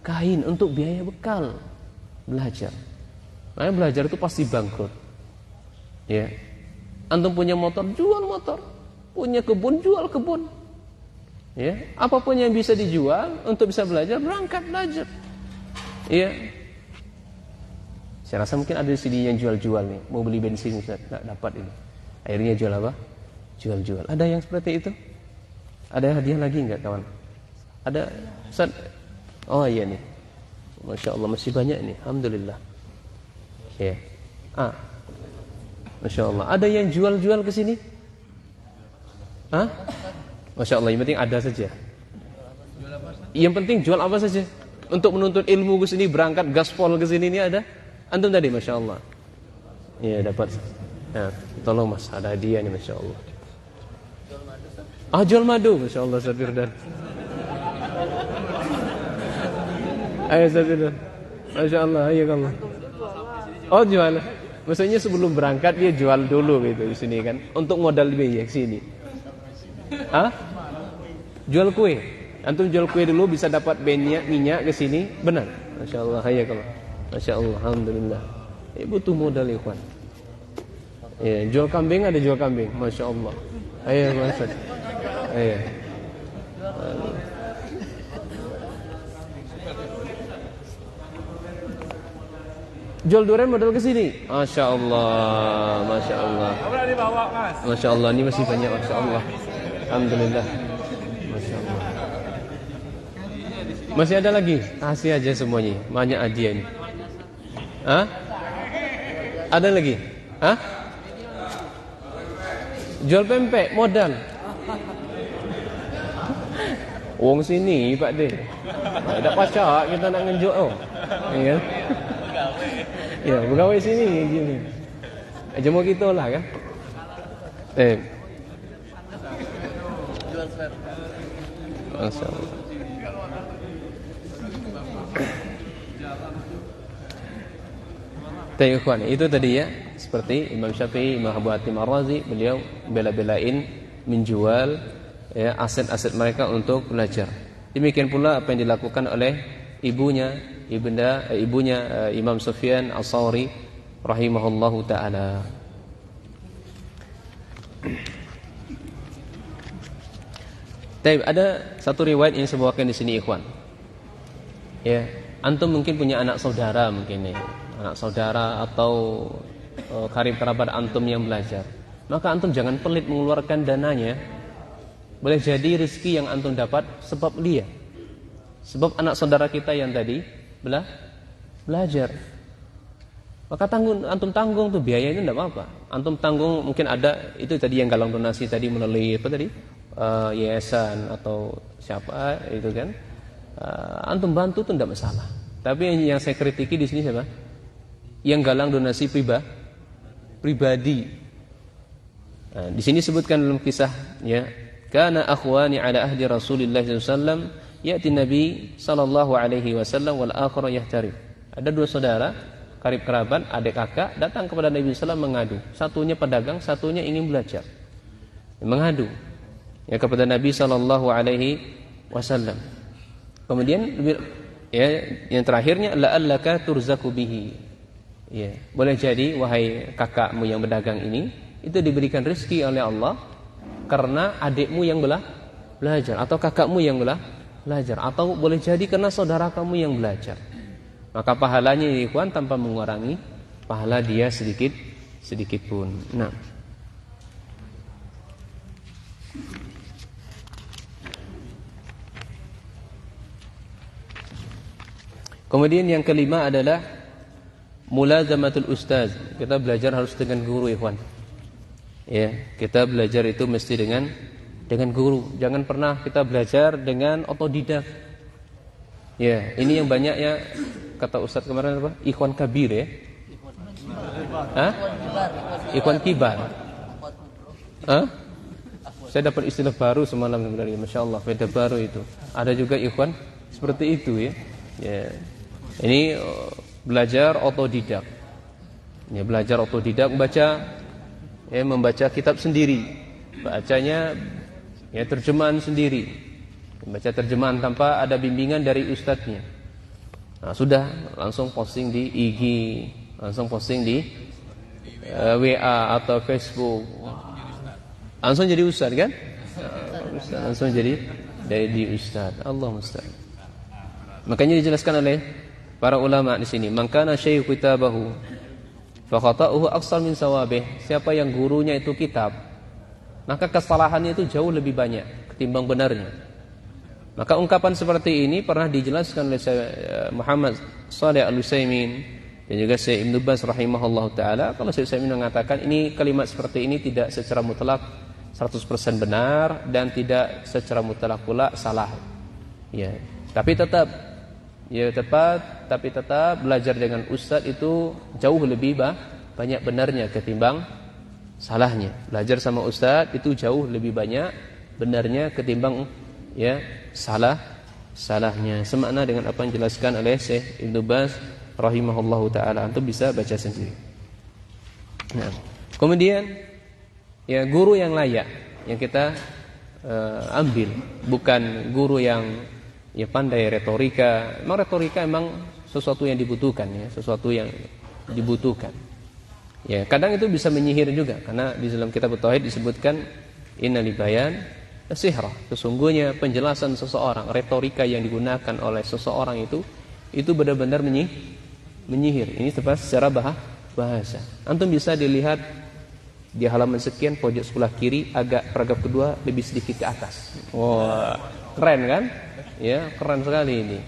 kain untuk biaya bekal belajar. Makanya belajar itu pasti bangkrut. Ya. Antum punya motor, jual motor. Punya kebun, jual kebun. Ya, apapun yang bisa dijual untuk bisa belajar, berangkat belajar. Ya. Saya rasa mungkin ada di sini yang jual-jual nih, mau beli bensin Ustaz, enggak dapat ini. Akhirnya jual apa? Jual-jual. Ada yang seperti itu? Ada hadiah lagi enggak, kawan? Ada Ustaz? Oh iya nih. Masya Allah masih banyak nih, alhamdulillah. Ya. Masya Allah. Ada yang jual-jual ke sini? Hah? Masya Allah, yang penting ada saja. Yang penting jual apa saja. Untuk menuntut ilmu ke sini, berangkat gaspol ke sini ini ada. Antum tadi, Masya Allah. Iya dapat. Nah, tolong mas, ada hadiah nih, Masya Allah. Jual madu, Masya Allah, Ustaz Firdan. Ayo Ustaz Firdan. Masya Allah, ayo kamu. Jual. Maksudnya sebelum berangkat dia jual dulu gitu di sini kan, untuk modal biaya ke sini. Jual kue. Antum jual kue dulu bisa dapat minyak ke sini, benar. Masya Allah, ya kalau. Masya Allah, alhamdulillah. Butuh modal ikhwan. Ya, jual kambing ada jual kambing, Masya Allah. Ayo Mas. Ayo. Jual durian modal ke sini. Masya Allah, Masya Allah. Masya Allah, ini masih banyak, Masya Allah. Alhamdulillah. Masya Allah. Masih ada lagi? Kasih aja semuanya. Banyak hadiah ini. Ada lagi? Jual pempek modal. Wong sini Pak De. Ada pacak kita nak ngenjuk ya. Ya, pegawai sini gini. Jemu kita lah kan. Jual spare. Masya Allah. Ikhwan, itu tadi ya, seperti Imam Syafi'i, Imam Abu Hatim Ar-Razi, beliau bela-belain menjual ya, aset-aset mereka untuk belajar. Demikian pula apa yang dilakukan oleh ibunya Imam Sufyan As-Sawri rahimahullahu taala. Ada satu riwayat yang saya bawakan di sini ikhwan. Ya, antum mungkin punya anak saudara mungkin ya. Anak saudara atau karib kerabat antum yang belajar. maka antum jangan pelit mengeluarkan dananya. Boleh jadi rezeki yang antum dapat sebab dia, sebab anak saudara kita yang tadi belajar. Maka antum tanggung tuh biaya itu tidak apa-apa. Antum tanggung, mungkin ada itu tadi yang galang donasi tadi melalui apa tadi, yayasan atau siapa itu kan, antum bantu itu tidak masalah. Tapi yang saya kritiki di sini siapa? Yang galang donasi pribadi. Nah, di sini sebutkan dalam kisah, ya, kana akhwani ala ahdi Rasulillah sallallahu alaihi wasallam ya'ti Nabi sallallahu alaihi wasallam wal akhar yahtarib. Ada dua saudara karib kerabat, adik kakak, datang kepada Nabi SAW mengadu. Satunya pedagang, satunya ingin belajar. Mengadu ya kepada Nabi sallallahu alaihi wasallam. Kemudian ya, yang terakhirnya la'allaka turzaku bihi. Ya, boleh jadi wahai kakakmu yang berdagang ini itu diberikan rezeki oleh Allah karena adikmu yang belajar, atau kakakmu yang belajar, atau boleh jadi karena saudara kamu yang belajar. Maka pahalanya ikhwan tanpa mengurangi pahala dia sedikit pun. Nah, kemudian yang kelima adalah mulazamatul ustaz. Kita belajar harus dengan guru, ikhwan. Ya, kita belajar itu mesti dengan guru. Jangan pernah kita belajar dengan otodidak. Ya, ini yang banyak ya, kata Ustaz kemarin apa? Ikhwan kabir ya. Hah? Ikhwan kibar. Hah? Saya dapat istilah baru semalam sebenarnya, Masya Allah, beda baru itu. Ada juga ikhwan seperti itu ya. Ya. Ini belajar otodidak. Ya, belajar otodidak, membaca kitab sendiri. Bacanya ya terjemahan sendiri. Baca terjemahan tanpa ada bimbingan dari ustadznya. Nah, sudah langsung posting di IG, langsung posting di WA atau Facebook. Langsung jadi ustadz kan? Langsung jadi ustadz. Allah musta'an. Makanya dijelaskan oleh para ulama di sini, man kana syaikhu kitabahu fa khata'uhu aqsar min sawabih. Siapa yang gurunya itu kitab, maka kesalahannya itu jauh lebih banyak ketimbang benarnya. Maka ungkapan seperti ini pernah dijelaskan oleh Muhammad Shalih Al-Utsaimin dan juga Syekh Ibnu Baz rahimahullahu taala. Kalau Syekh Utsaimin mengatakan ini kalimat seperti ini tidak secara mutlak 100% benar dan tidak secara mutlak pula salah. Ya, tapi tetap belajar dengan ustaz itu jauh lebih banyak benarnya ketimbang salahnya. Belajar sama ustaz itu jauh lebih banyak benarnya ketimbang ya salahnya. Semakna dengan apa yang dijelaskan oleh Syekh Ibnu Baz rahimahullahu taala. Antum bisa baca sendiri. Nah, kemudian ya guru yang layak yang kita ambil, bukan guru yang ya pandai retorika. Memang retorika emang sesuatu yang dibutuhkan ya, sesuatu yang dibutuhkan. Ya, kadang itu bisa menyihir juga karena di dalam kitab tauhid disebutkan innal bayan sihra. Sesungguhnya penjelasan seseorang, retorika yang digunakan oleh seseorang itu benar-benar menyihir. Ini secara bahasa. Antum bisa dilihat di halaman sekian pojok sebelah kiri agak paragraf kedua lebih sedikit ke atas. Wah, keren kan? Ya, keren sekali ini.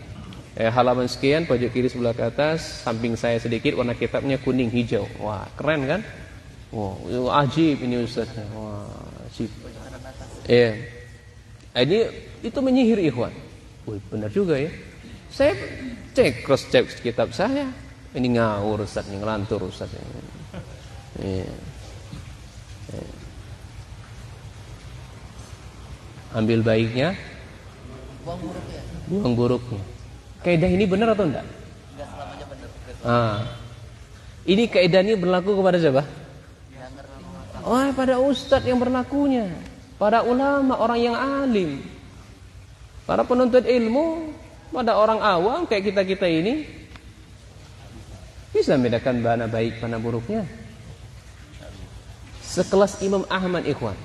Halaman sekian pojok kiri sebelah ke atas, samping saya sedikit warna kitabnya kuning hijau. Wah, keren kan? Wah, ajib ini ustaznya. Wah, ajib. Iya. Ini itu menyihir ikhwan. Wih, benar juga ya. Saya cross check kitab saya. Ini ngawur ustaz, ini ngelantur ustaz. Iya. Ambil baiknya, buang buruknya. Kaidah ini benar atau enggak? Enggak selamanya benar. Ini kaidah ini berlaku kepada siapa? Oh, pada ustaz yang berlakunya. Pada ulama, orang yang alim, para penuntut ilmu, pada orang awam kayak kita ini bisa membedakan mana baik mana buruknya. Sekelas Imam Ahmad ikhwan,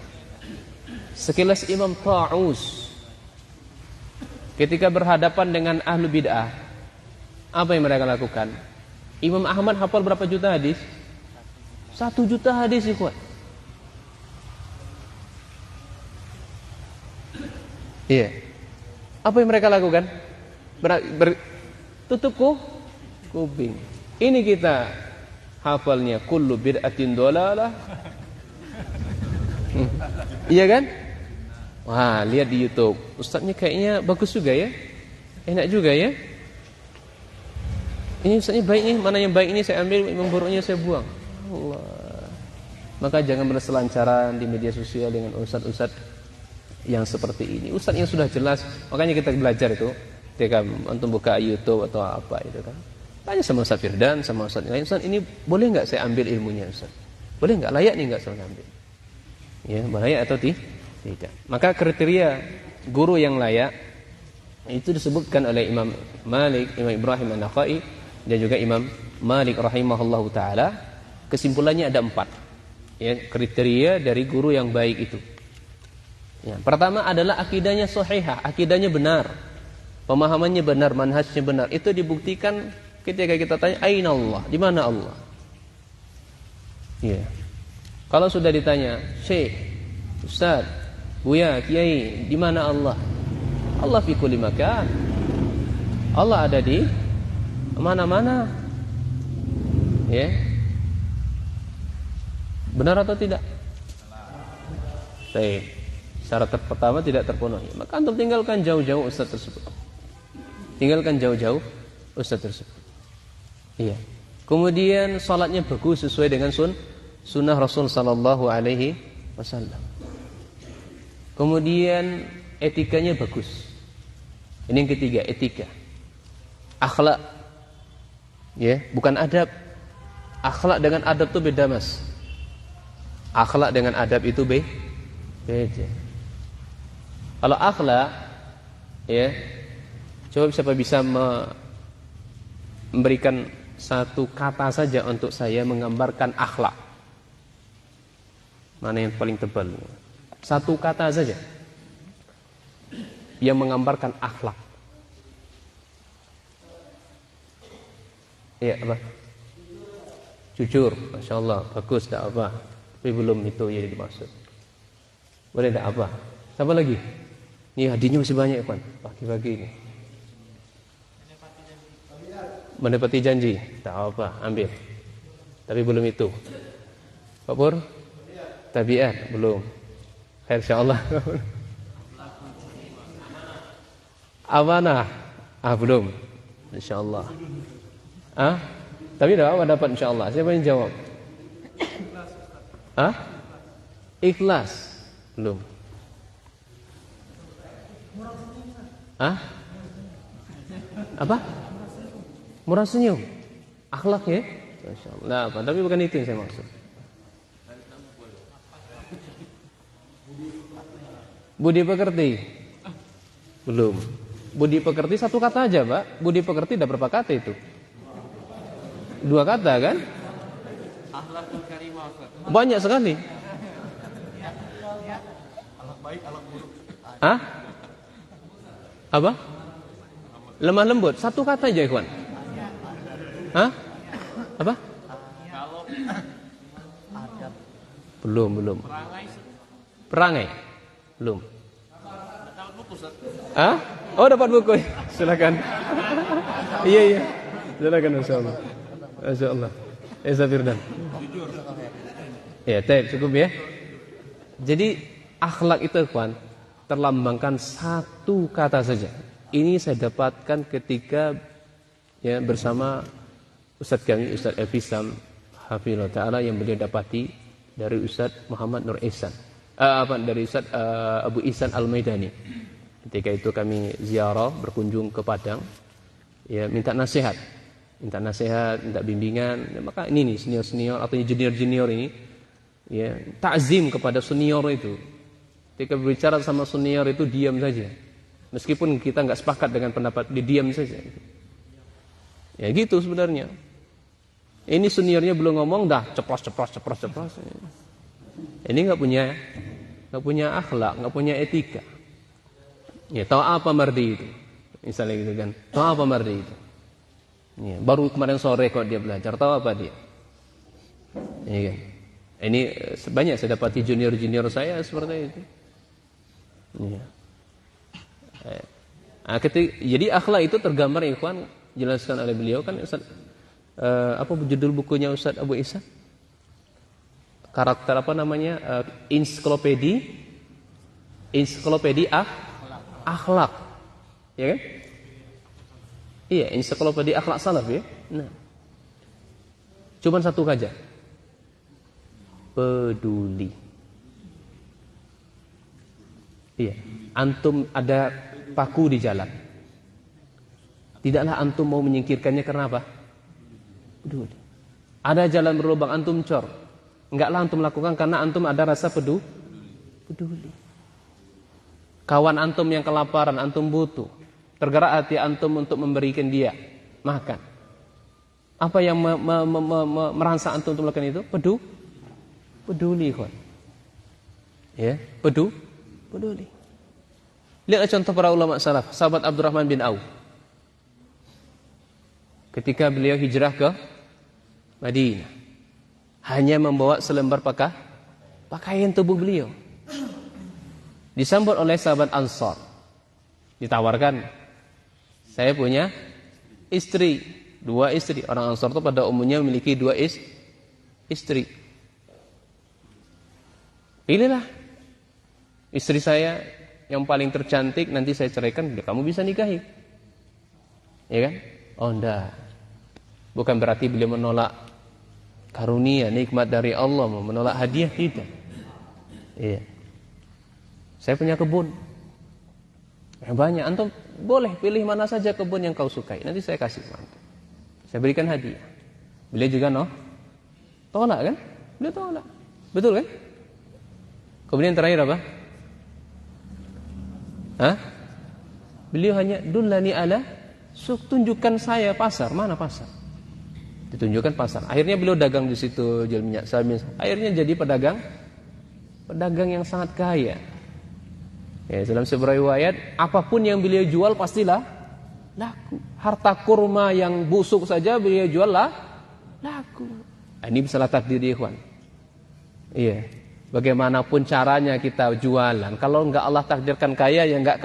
sekelas Imam Ta'us, ketika berhadapan dengan ahlu bid'ah, apa yang mereka lakukan? Imam Ahmad hafal berapa juta hadis? 1 juta hadis ikhwan. Iya. Apa yang mereka lakukan? Tutup kuping. Ini kita hafalnya kullu bid'atin dhalalah. Iya kan? Wah, lihat di YouTube. Ustadznya kayaknya bagus juga ya. Enak juga ya. Ini ustadznya baik nih, mana yang baik ini saya ambil, yang buruknya saya buang. Allah. Maka jangan berselancaran di media sosial dengan ustadz-ustadz yang seperti ini. Ustadz yang sudah jelas, makanya kita belajar itu ketika untuk buka YouTube atau apa itu kan. Tanya sama Ustaz Firdan, sama Ustaz lain, Ustaz ini boleh enggak saya ambil ilmunya Ustaz? Boleh enggak, layak nih enggak saya ambil? Ya, layak atau tidak. Maka kriteria guru yang layak itu disebutkan oleh Imam Malik, Imam Ibrahim An-Nakhai dan juga Imam Malik rahimahullahu taala. Kesimpulannya ada 4. Ya, kriteria dari guru yang baik itu. Ya, pertama adalah akidahnya sahihah, akidahnya benar. Pemahamannya benar, manhajnya benar. Itu dibuktikan ketika kita tanya aina Allah, di mana Allah? Ya. Kalau sudah ditanya, Syekh, Ustaz, Buya, Kiai, di mana Allah? Allah fi kulli makan. Allah ada di mana-mana. Ya. Benar atau tidak? Baik. Syarat pertama tidak terpenuhi, maka antum tinggalkan jauh-jauh ustaz tersebut. Tinggalkan jauh-jauh ustaz tersebut. Iya. Kemudian salatnya bagus sesuai dengan sunnah Rasul sallallahu alaihi wasallam. Kemudian etikanya bagus. Ini yang ketiga, etika. Akhlak. Ya, bukan adab. Akhlak dengan adab itu beda, Mas. Akhlak dengan adab itu beda. Kalau akhlak, ya, coba siapa bisa memberikan satu kata saja untuk saya menggambarkan akhlak. Mana yang paling tebal? Satu kata saja yang menggambarkan akhlak. Iya, apa? Jujur, Masya Allah, bagus, tak apa. Tapi belum itu yang dimaksud. Boleh tak apa? Siapa lagi? Ini hadiahnya masih banyak kan, pagi-pagi ini. Menepati janji, tak apa, ambil. Tapi belum itu. Pak Pur? Tabiat, belum. Khair insyaallah. Amanah, belum. Insyaallah. Tapi dah dapat insyaallah. Siapa yang jawab? Ikhlas, belum. Apa? Murah senyum. Akhlak ya? Masyaallah. Nah, apa? Tapi bukan itu yang saya maksud. Budi pekerti. Belum. Budi pekerti satu kata aja, Pak. Budi pekerti ada berapa kata itu? 2 kata kan? Akhlakul karimah. Banyak sekali. Akhlak baik, akhlak buruk. Apa? Lemah lembut. Satu kata aja, ikhwan. Apa? Belum. Perangai? Belum. Oh, dapat buku. Silakan. Iya. Silakan, insyaallah. Masyaallah. Firdan. Ya, cukup ya. Jadi akhlak itu, ikhwan, terlambangkan satu kata saja. Ini saya dapatkan ketika ya bersama Ustadz kami, Ustadz Efisam Hafizahullah Ta'ala, yang beliau dapati dari Ustadz Muhammad Nur Ihsan, dari Ustadz Abu Ihsan Al-Maidani. Ketika itu kami ziarah, berkunjung ke Padang, ya minta nasihat, minta bimbingan. Ya, maka ini nih senior-senior atau junior-junior ini, ya takzim kepada senior itu. Ketika berbicara sama senior itu diam saja, meskipun kita nggak sepakat dengan pendapat, diam saja. Ya gitu sebenarnya. Ini seniornya belum ngomong dah ceplos. Ini nggak punya akhlak, nggak punya etika. Ya, tahu apa Mardi itu? Misalnya gitu kan. Tahu apa Mardi itu? Ya, baru kemarin sore kok dia belajar, tahu apa dia? Iya kan? Ini banyak saya dapati junior saya seperti itu. Ya. Jadi akhlak itu tergambar ikhwan, jelaskan oleh beliau kan Ustaz, apa judul bukunya Ustaz Abu Isa? Karakter apa namanya? Ensiklopedi akhlak. Ya kan? Iya, ensiklopedi akhlak salaf ya. Nah. Cuman satu saja. Peduli. Iya, antum ada paku di jalan. Tidaklah antum mau menyingkirkannya karena apa? Peduli. Ada jalan berlubang antum cor. Enggaklah antum lakukan karena antum ada rasa peduli. Kawan antum yang kelaparan, antum butuh. Tergerak hati antum untuk memberikan dia makan. Apa yang merasa antum untuk melakukan itu? Peduli, kawan. Ya, peduli. Lihat contoh para ulama salaf, sahabat Abdurrahman bin Auf. Ketika beliau hijrah ke Madinah, hanya membawa selembar pakaian tubuh beliau. Disambut oleh sahabat Ansar. Ditawarkan, saya punya istri, 2 istri. Orang Ansar itu pada umumnya memiliki 2 istri. Pilihlah istri saya yang paling tercantik, nanti saya ceraikan, kamu bisa nikahi. Ya kan? Oh enggak. Bukan berarti beliau menolak karunia, nikmat dari Allah, menolak hadiah, tidak. Iya. Saya punya kebun yang banyak, antum boleh pilih mana saja kebun yang kau sukai, nanti saya kasih antum. Saya berikan hadiah. Beliau juga tolak kan? Beliau tolak. Betul kan? Kemudian terakhir apa? Beliau hanya dullani ala suq, tunjukkan saya pasar. Mana pasar? Ditunjukkan pasar. Akhirnya beliau dagang di situ, jual minyak sawit. Akhirnya jadi pedagang yang sangat kaya. Ya, dalam sebuah riwayat, apapun yang beliau jual pastilah laku. Harta kurma yang busuk saja beliau jual laku. Ini masalah takdir, ikhwan. Iya. Bagaimanapun caranya kita jualan, kalau enggak Allah takdirkan kaya, ya enggak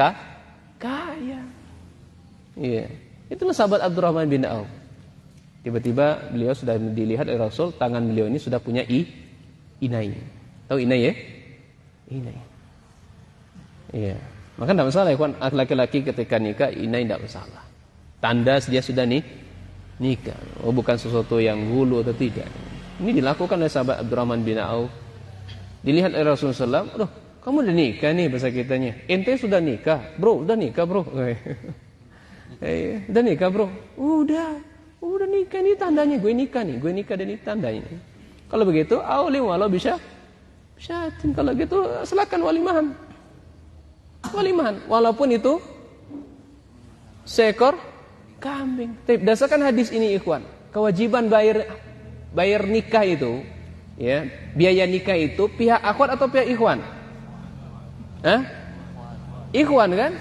kaya. Iya. Itulah sahabat Abdurrahman bin Auf. Tiba-tiba beliau sudah dilihat oleh Rasul, tangan beliau ini sudah punya inai. Tahu inai ya? Inai. Iya. Maka tidak masalah ya, kawan. Laki-laki ketika nikah inai tidak masalah. Tanda dia sudah nikah. Oh, bukan sesuatu yang hulu atau tidak. Ini dilakukan oleh sahabat Abdurrahman bin Auf. Dilihat oleh Rasulullah SAW, aduh, kamu udah nikah nih bahasa kitanya. Ente sudah nikah, bro, udah nikah bro. Udah nikah bro, udah nikah, ini tandanya gue nikah dan ini tandanya. Kalau begitu, aulim walau bisa, kalau gitu silakan walimahan, walaupun itu seekor kambing. Berdasarkan hadis ini, ikhwan, kewajiban bayar nikah itu. Ya, biaya nikah itu pihak akhwat atau pihak ikhwan? Ikhwan kan?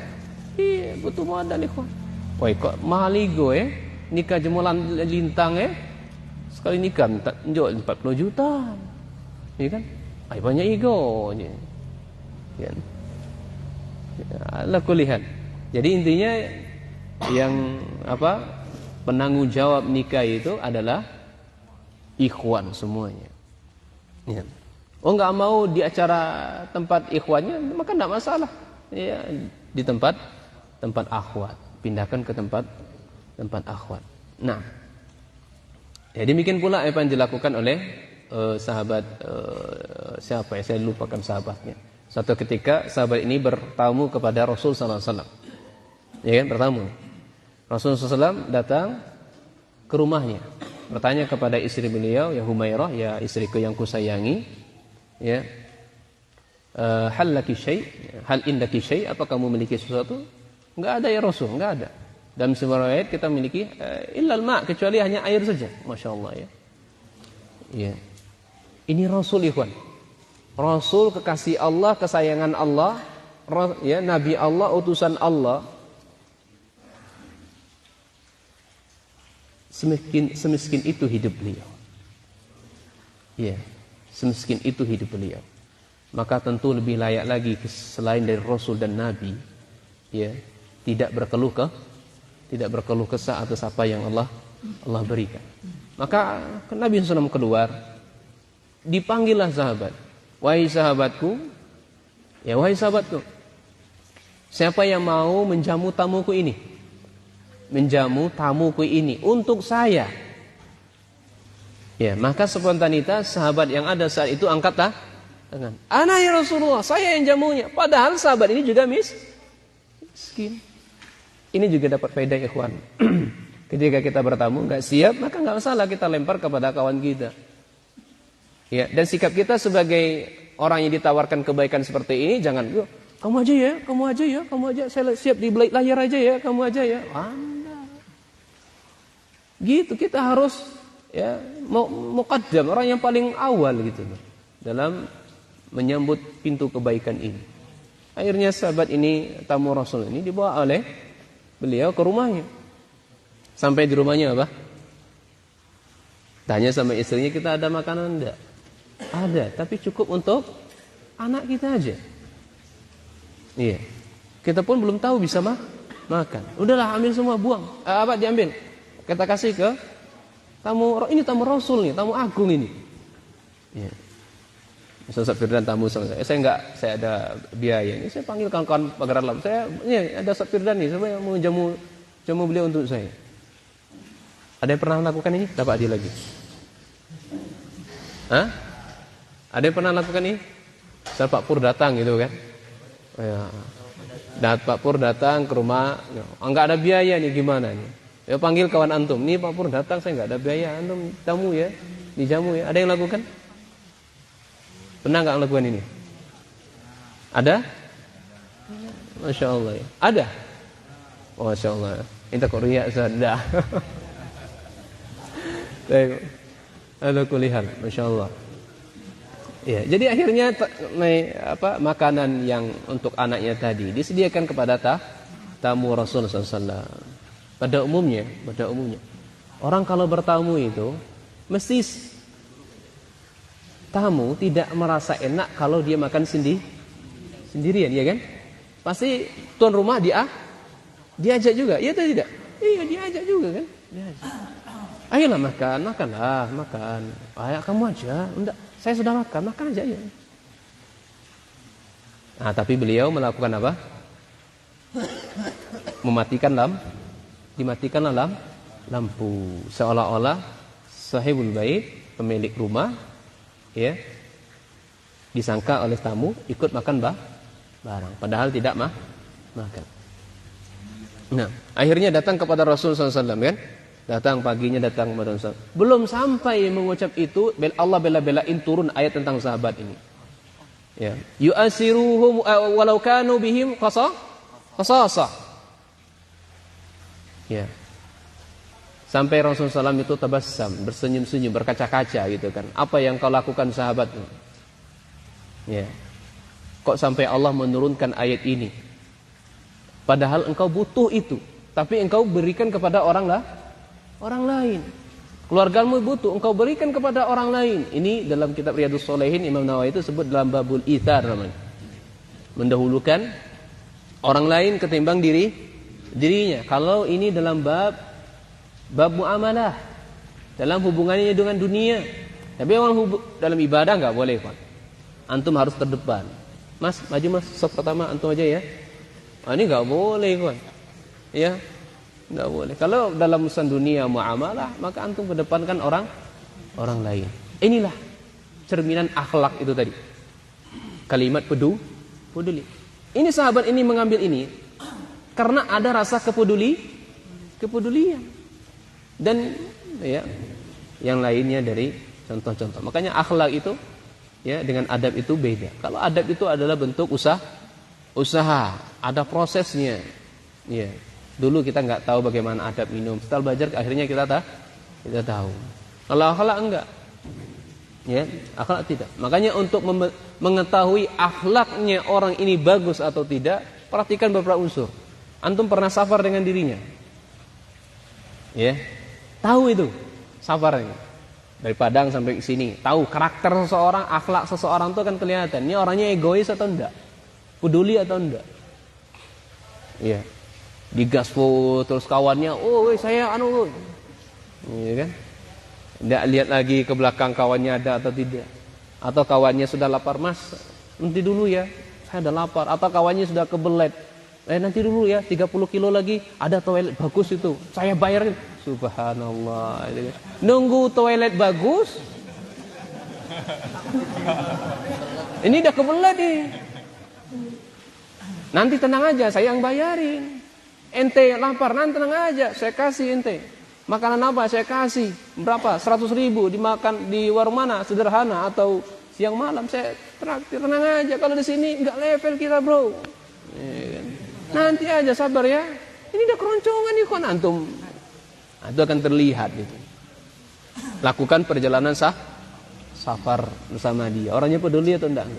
Iya, butuh modal ikhwan. Woi, kok mahal ego ya? Nikah jemulan lintang ya? Sekali nikah jual 40 juta. Iya kan? Ay, banyak ego. Ya. Allah kulihat. Jadi intinya yang penanggung jawab nikah itu adalah ikhwan semuanya. Ya. Oh, enggak mau di acara tempat ikhwannya, maka enggak masalah. Ya, di tempat akhwat, pindahkan ke tempat akhwat. Nah, ya demikian pula apa yang dilakukan oleh sahabat siapa ya? Saya lupakan sahabatnya. Suatu ketika sahabat ini bertamu kepada Rasul sallallahu alaihi wasallam. Ya kan, bertamu. Rasul sallallahu alaihi wasallam datang ke rumahnya. Bertanya kepada istri beliau, ya Humairah, ya istriku yang kusayangi, ya, hal laki syai, hal indaki syai, apa kamu memiliki sesuatu? Enggak ada ya Rasul, enggak ada. Dalam sebuah riwayat kita memiliki illal ma, kecuali hanya air saja. Masya Allah ya. Ya. Ini Rasul, ikhwan. Rasul kekasih Allah, kesayangan Allah, ya, Nabi Allah, utusan Allah. Semiskin itu hidup beliau. Ya, semiskin itu hidup beliau. Maka tentu lebih layak lagi selain dari Rasul dan Nabi, ya, tidak berkeluh kesah atas apa yang Allah berikan. Maka Nabi SAW keluar, dipanggillah sahabat. Wahai sahabatku, siapa yang mau menjamu tamuku ini? Menjamu tamuku ini untuk saya. Ya, maka spontanitas sahabat yang ada saat itu angkatlah tangan. Ana ya Rasulullah, saya yang jamunya. Padahal sahabat ini juga miskin. Ini juga dapat faedah ikhwan. Ketika kita bertamu nggak siap, maka nggak masalah kita lempar kepada kawan kita. Ya, dan sikap kita sebagai orang yang ditawarkan kebaikan seperti ini, jangan, kamu aja, saya siap di layar aja ya, kamu aja ya. Anda. Gitu, kita harus ya muqaddam, orang yang paling awal gitu dalam menyambut pintu kebaikan ini. Akhirnya sahabat ini, tamu Rasul ini dibawa oleh beliau ke rumahnya. Sampai di rumahnya apa? Tanya sama istrinya, kita ada makanan enggak? Ada, tapi cukup untuk anak kita aja. Iya. Kita pun belum tahu bisa makan. Udahlah, ambil semua, buang. Diambil. Kita kasih ke tamu, ini tamu Rasul nih, tamu agung ini. Iya. Ustaz Firdan tamu sama saya. Saya ada biaya ini. Saya panggil kawan-kawan pagararan lam. Ini ada Ustaz Firdan nih, saya mau jamu beliau untuk saya. Ada yang pernah melakukan ini? Dapat dia lagi. Hah? Ada yang pernah lakukan ini? Misal Pak Pur datang gitu kan? Ya. Pak Pur datang ke rumah, enggak ada biaya nih, gimana nih? Ya panggil kawan antum. Nih Pak Pur datang, saya enggak ada biaya, antum tamu ya, dijamu ya. Ada yang lakukan? Pernah enggak lakukan ini? Ada? Masya Allah ya. Ada? Oh, Masya Allah. Inta kok riak sudah. Baik. Ada kulihat, Masya Allah. Ya, jadi akhirnya makanan yang untuk anaknya tadi disediakan kepada tamu Rasul SAW. Pada umumnya, orang kalau bertamu itu mesti tamu tidak merasa enak kalau dia makan sendirian, ya kan? Pasti tuan rumah diajak juga, iya atau tidak? Iya, diajak juga kan? Diajak. Ayolah makan. Ayo kamu aja, enggak. Saya sudah makan aja ya. Nah, tapi beliau melakukan apa? Dimatikanlah lampu. Seolah-olah sahibul bait, pemilik rumah, ya, disangka oleh tamu ikut makan barang. Padahal tidak makan. Nah, akhirnya datang kepada Rasulullah SAW kan? Datang paginya, datang kepada Rasul. Belum sampai mengucap itu, Allah bela-belain turun ayat tentang sahabat ini. Ya, yu'asiruhum walau kanu bihim qasasa. Ya. Sampai Rasulullah SAW itu tabassam, bersenyum-senyum, berkaca-kaca gitu kan. Apa yang kau lakukan sahabatmu? Ya. Kok sampai Allah menurunkan ayat ini? Padahal engkau butuh itu, tapi engkau berikan kepada orang lain. Keluargamu butuh, engkau berikan kepada orang lain. Ini dalam kitab Riyadhus Shalihin Imam Nawawi itu sebut dalam babul ithar namanya. Mendahulukan orang lain ketimbang dirinya. Kalau ini dalam bab muamalah, dalam hubungannya dengan dunia. Tapi dalam ibadah enggak boleh, Pak. Antum harus terdepan. Mas, maju Mas, sop pertama antum aja ya. Ini enggak boleh, Pak. Ya. Enggak boleh. Kalau dalam urusan dunia muamalah, maka antum kedepankan orang lain. Inilah cerminan akhlak itu tadi. Kalimat peduli. Ini sahabat ini mengambil ini karena ada rasa kepedulian. Dan ya, yang lainnya dari contoh-contoh. Makanya akhlak itu ya dengan adab itu beda. Kalau adab itu adalah bentuk usaha, ada prosesnya. Ya. Dulu kita nggak tahu bagaimana adab minum. Setelah belajar akhirnya kita tahu. Kalau akhlak enggak. Ya, akhlak tidak. Makanya untuk mengetahui akhlaknya orang ini bagus atau tidak, perhatikan beberapa unsur. Antum pernah safar dengan dirinya? Ya. Tahu itu safarnya. Dari Padang sampai ke sini, tahu karakter seseorang, akhlak seseorang itu akan kelihatan. Ini orangnya egois atau enggak? Peduli atau enggak? Iya. Digaspol terus kawannya, "Oh, saya anu." Iya kan? Tidak lihat lagi ke belakang kawannya ada atau tidak. Atau kawannya sudah lapar, "Mas, nanti dulu ya, saya udah lapar." Atau kawannya sudah kebelet, "Nanti dulu ya, 30 kilo lagi ada toilet bagus itu, saya bayarin." Subhanallah. Nunggu toilet bagus, ini udah kebelet nih. Nanti tenang aja, saya yang bayarin. Ente lapar, nanti tenang aja, saya kasih ente. Makanan apa saya kasih? Berapa? 100.000 dimakan di warung mana? Sederhana atau siang malam saya traktir, tenang aja. Kalau di sini enggak level kita, bro. Nanti aja sabar ya. Ini udah keroncongan nih kon antum. Itu akan terlihat gitu. Lakukan perjalanan safar bersama dia. Orangnya peduli atau enggak?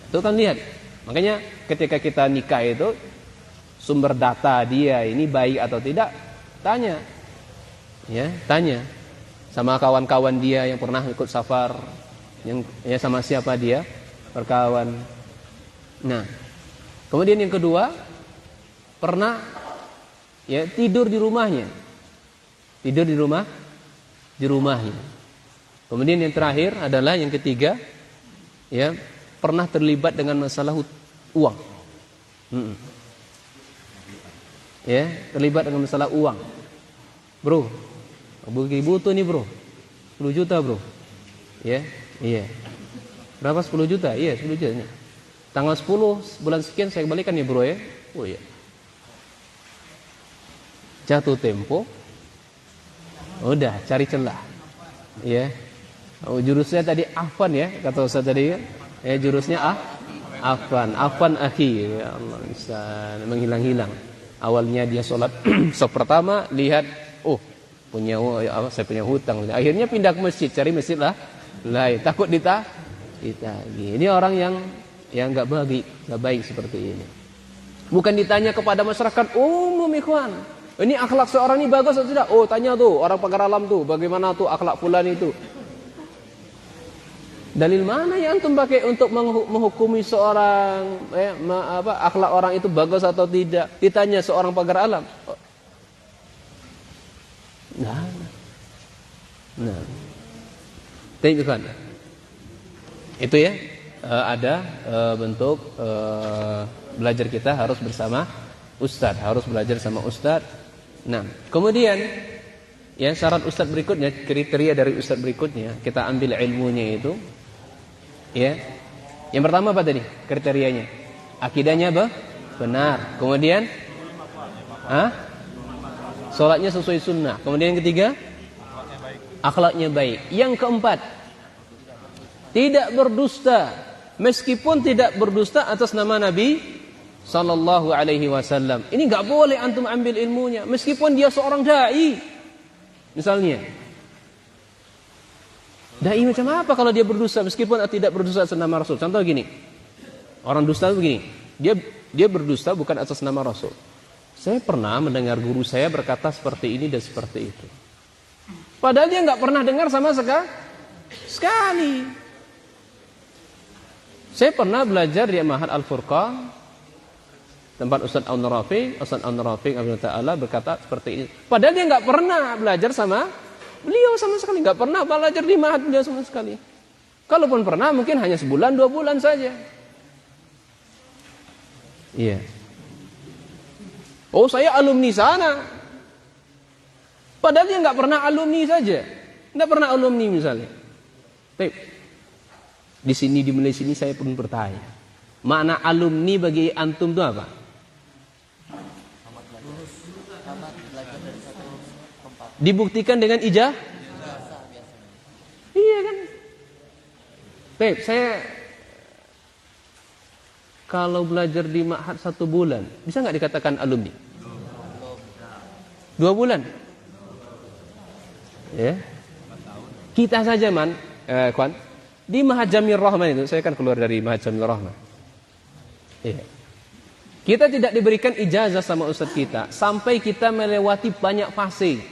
Itu kan lihat. Makanya ketika kita nikah itu sumber data dia ini baik atau tidak, tanya. Ya, tanya sama kawan-kawan dia yang pernah ikut safar, yang ya sama siapa dia berkawan. Nah, kemudian yang kedua, pernah ya tidur di rumahnya. Tidur di rumahnya. Kemudian yang terakhir adalah yang ketiga, ya, pernah terlibat dengan masalah uang. Ya, terlibat dengan masalah uang. Bro, butuh nih bro, 10 juta bro. Ya, iya. Berapa 10 juta? Iya 10 juta. Tanggal 10 bulan sekian saya kembalikan nih bro ya. Oh iya. Jatuh tempo. Udah cari celah. Ya. Oh, jurusnya tadi afwan ya, kata Ustaz tadi ya. Jurusnya afwan akhi. Ya Allah, bisa menghilang-hilang. Awalnya dia sholat saf pertama, lihat saya punya hutang. Akhirnya pindah ke masjid, cari masjid lah. Takut ditagih. Ini orang yang enggak baik seperti ini. Bukan ditanya kepada masyarakat umum, ikhwan. Ini akhlak seorang ini bagus atau tidak? Oh, tanya tuh orang pagar alam tuh, bagaimana tuh akhlak fulan itu? Dalil mana yang antum pakai untuk menghukumi seorang akhlak orang itu bagus atau tidak? Ditanya seorang pagar alam. Nah. Kan? Itu ya, ada bentuk belajar kita harus bersama ustadz, harus belajar sama ustadz. Nah, kemudian ya syarat ustadz berikutnya, kriteria dari ustadz berikutnya, kita ambil ilmunya itu. Ya. Yang pertama apa tadi? Kriterianya. Akidahnya benar. Kemudian salatnya sesuai sunnah. Kemudian yang ketiga, akhlaknya baik. Yang keempat, tidak berdusta. Meskipun tidak berdusta atas nama Nabi sallallahu alaihi wasallam. Ini enggak boleh antum ambil ilmunya meskipun dia seorang dai. Misalnya, dai macam apa kalau dia berdusta meskipun tidak berdusta atas nama Rasul? Contoh gini. Orang dusta itu begini. Dia berdusta bukan atas nama Rasul. Saya pernah mendengar guru saya berkata seperti ini dan seperti itu. Padahal dia enggak pernah dengar sama sekali. Saya pernah belajar di Ma'had Al-Furqan, tempat Ustaz Al-Nurafiq. Ustaz Al-Nurafiq Abdul Ta'ala berkata seperti ini. Padahal dia enggak pernah belajar sama beliau sama sekali. Enggak pernah belajar di Ma'had beliau sama sekali. Kalaupun pernah mungkin hanya sebulan 2 bulan saja. Iya. Oh, saya alumni sana. Padahal dia enggak pernah alumni saja. Enggak pernah alumni misalnya. Baik. Di sini di Malaysia ini saya pun bertanya. Makna alumni bagi antum itu apa? Dibuktikan dengan ijazah? Iya kan? Baik, saya kalau belajar di Ma'had 1 bulan, bisa nggak dikatakan alumni? 2 bulan? Ya. Kita saja kawan, di Ma'had Jamil Rahman itu, saya kan keluar dari Ma'had Jamil Rahman. Ya. Kita tidak diberikan ijazah sama ustaz kita sampai kita melewati banyak fase.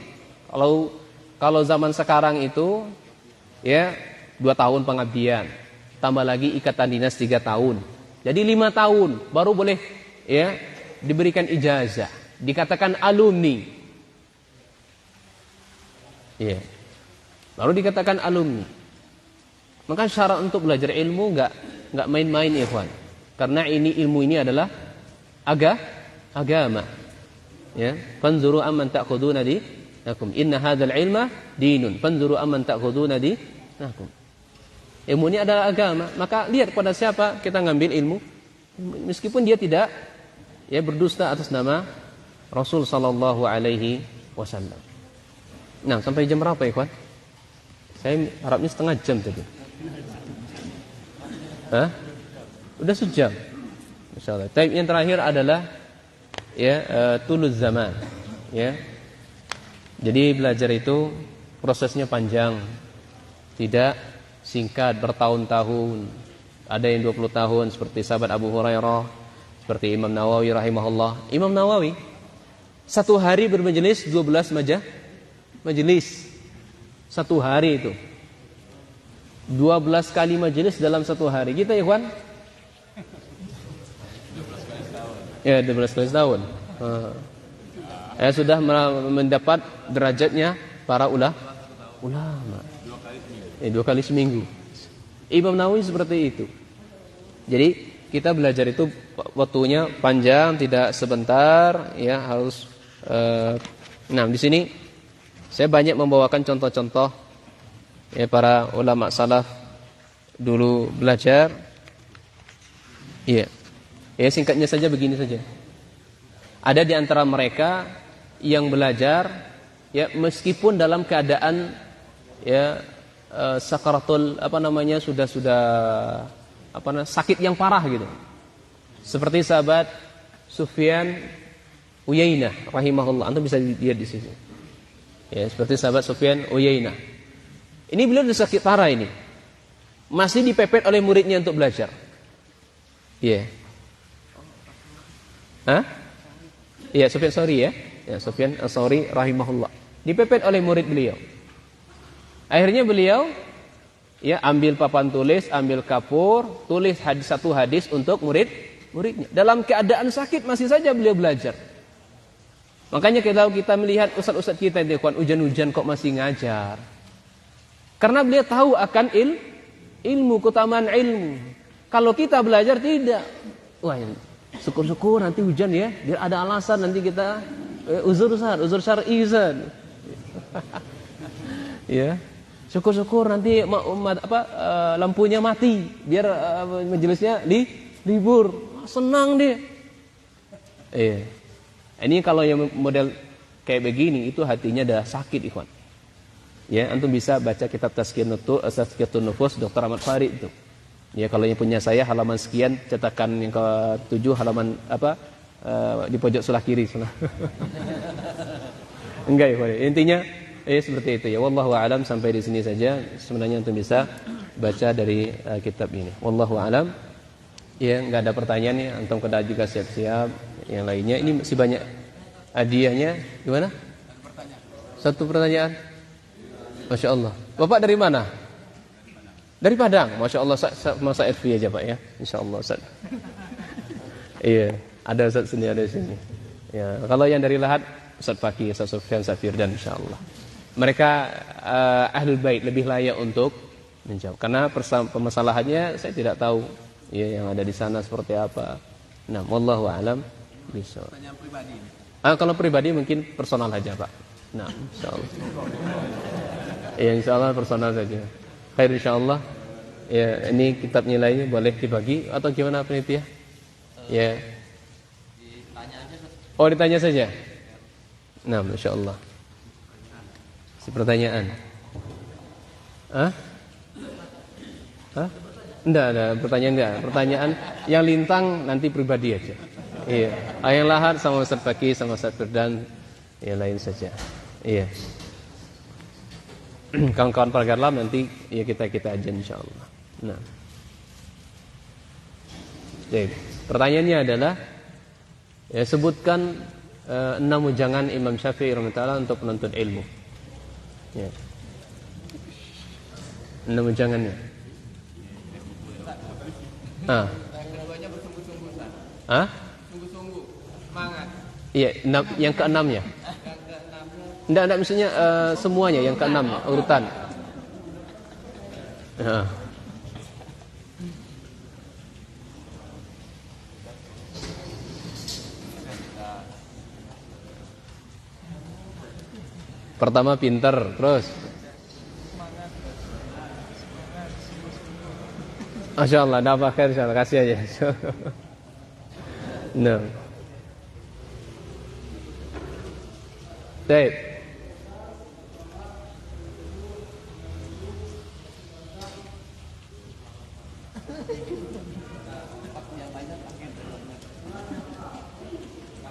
Kalau zaman sekarang itu ya 2 tahun pengabdian, tambah lagi ikatan dinas 3 tahun. Jadi 5 tahun baru boleh ya diberikan ijazah, dikatakan alumni. Iya. Baru dikatakan alumni. Maka syarat untuk belajar ilmu enggak main-main, ikhwan. Karena ilmu ini adalah agama. Ya, fanzuru amman ta'khuduna dinakum. Inna hadzal ilma dinun. Fanzuru amman ta'khuduna dinakum. Ilmu ini adalah agama, maka lihat pada siapa kita ngambil ilmu, meskipun dia tidak berdusta atas nama Rasul sallallahu alaihi wasallam. Nah, sampai jam berapa, ikhwan? Saya harapnya setengah jam tadi. Udah sejam. Masyaallah. Tapi yang terakhir adalah tuluz zaman, ya. Jadi belajar itu prosesnya panjang. Tidak singkat bertahun-tahun. Ada yang 20 tahun seperti sahabat Abu Hurairah, seperti Imam Nawawi rahimahullah. Imam Nawawi satu hari bermajelis 12 majelis. Satu hari itu 12 kali majelis dalam satu hari. Kita, ikhwan? 12 kali setahun. Sudah mendapat derajatnya para ulama. 2 kali seminggu. Imam Nawawi seperti itu. Jadi kita belajar itu waktunya panjang, tidak sebentar, ya, harus. Nah, di sini saya banyak membawakan contoh-contoh para ulama salaf dulu belajar. Iya. Singkatnya saja begini saja. Ada di antara mereka yang belajar meskipun dalam keadaan sakaratul sudah sakit yang parah gitu. Seperti sahabat Sufyan Uyainah rahimahullah. Antum bisa lihat di sini. Seperti sahabat Sufyan Uyainah. Ini beliau sudah sakit parah ini. Masih dipepet oleh muridnya untuk belajar. Sufyan Tsauri Sufyan Tsauri rahimahullah. Dipepet oleh murid beliau. Akhirnya beliau ambil papan tulis, ambil kapur, tulis satu hadis untuk muridnya. Dalam keadaan sakit masih saja beliau belajar. Makanya kalau kita melihat ustaz-ustaz kita itu, hujan-hujan kok masih ngajar. Karena beliau tahu akan ilmu, keutamaan ilmu. Kalau kita belajar tidak. Wah, syukur-syukur nanti hujan ya, biar ada alasan nanti kita uzur syar'i. Ya. Syukur-syukur nanti lampunya mati, biar majelisnya libur. Senang dia. Ini kalau yang model kayak begini itu hatinya dah sakit, ikhwan. Antum bisa baca kitab Tazkiyatun Nufus Dr. Ahmad Farid itu. Kalau yang punya saya halaman sekian, cetakan yang ke-7 halaman di pojok sebelah kiri sana. Enggak, ikhwan. Intinya seperti itu ya. Wallahu a'lam, sampai di sini saja. Sebenarnya antum bisa baca dari kitab ini. Wallahu a'lam. Enggak ada pertanyaan ya. Antum kena juga siap-siap. Yang lainnya ini masih banyak hadiahnya. Gimana? Satu pertanyaan. Masya Allah. Bapak dari mana? Dari Padang. Masya Allah. Masa FV aja Pak ya. Insya Allah Ustaz. Ada Ustaz sini, ada sini. Kalau yang dari Lahat, Ustaz Fakih, Ustaz Sufyan Safir dan insya Allah. Mereka ahlul bait, lebih layak untuk menjawab. Karena permasalahannya saya tidak tahu yang ada di sana seperti apa. Nah, wallahu a'lam. Bisa. Pertanyaan pribadi. Kalau pribadi mungkin personal saja, Pak. Nah, insyaallah. Insyaallah personal saja. Khair insyaallah. Ini kitab nilainya boleh dibagi atau gimana panitia? Ditanya aja. Ditanya saja. Nah, masyaallah. Pertanyaan. Enggak ada pertanyaan, enggak. Pertanyaan yang lintang nanti pribadi aja. Yang Lahat sama Ustaz Fakih sama Ustaz Firdan, yang lain saja. Kawan-kawan Pargarlam nanti kita aja insyaallah. Nah. Jadi, pertanyaannya adalah sebutkan 6 ujangan Imam Syafi'i rahimahullah untuk penuntut ilmu. 6 ujangannya. Sungguh-sungguh, Ustaz. Sungguh-sungguh. Iya, yang keenamnya. Enggak maksudnya semuanya yang keenam urutan. Nah. Pertama pinter, terus Masya Allah, dah pakai insya Allah, kasih aja. Nah, baik.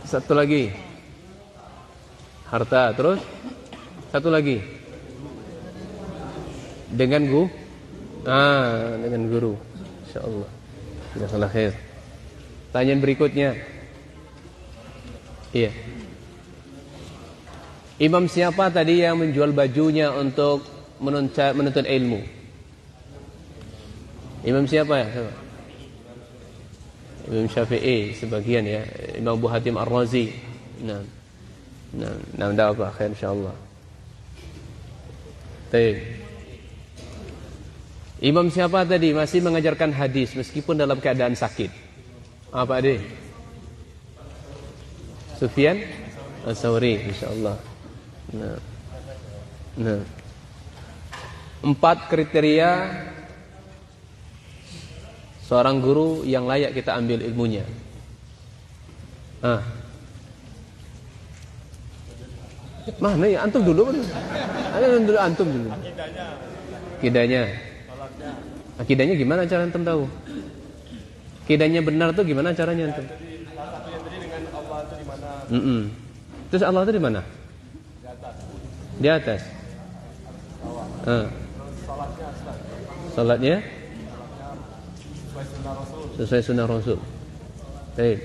Satu lagi, harta, terus satu lagi, dengan dengan guru. Insyaallah. Jazakallahu khair. Tanyaan berikutnya. Iya. Imam siapa tadi yang menjual bajunya untuk menuntut ilmu? Imam siapa ya? Siapa? Imam Syafi'i sebagian ya. Imam Abu Hatim Ar-Razi. Nah, dah apa? Khair insyaallah. Baik. Imam siapa tadi masih mengajarkan hadis meskipun dalam keadaan sakit? Apa deh? Sufyan Ats-Tsauri insyaallah. Nah. 4 kriteria seorang guru yang layak kita ambil ilmunya. Mana ya antum dulu? Antum dulu. Akidahnya. Akidahnya gimana cara antum tahu? Akidahnya benar tuh gimana caranya antum? Satu yang tadi dengan Allah itu di mana? Terus Allah itu di mana? Di atas. Salatnya sesuai sunnah Rasul. Baik.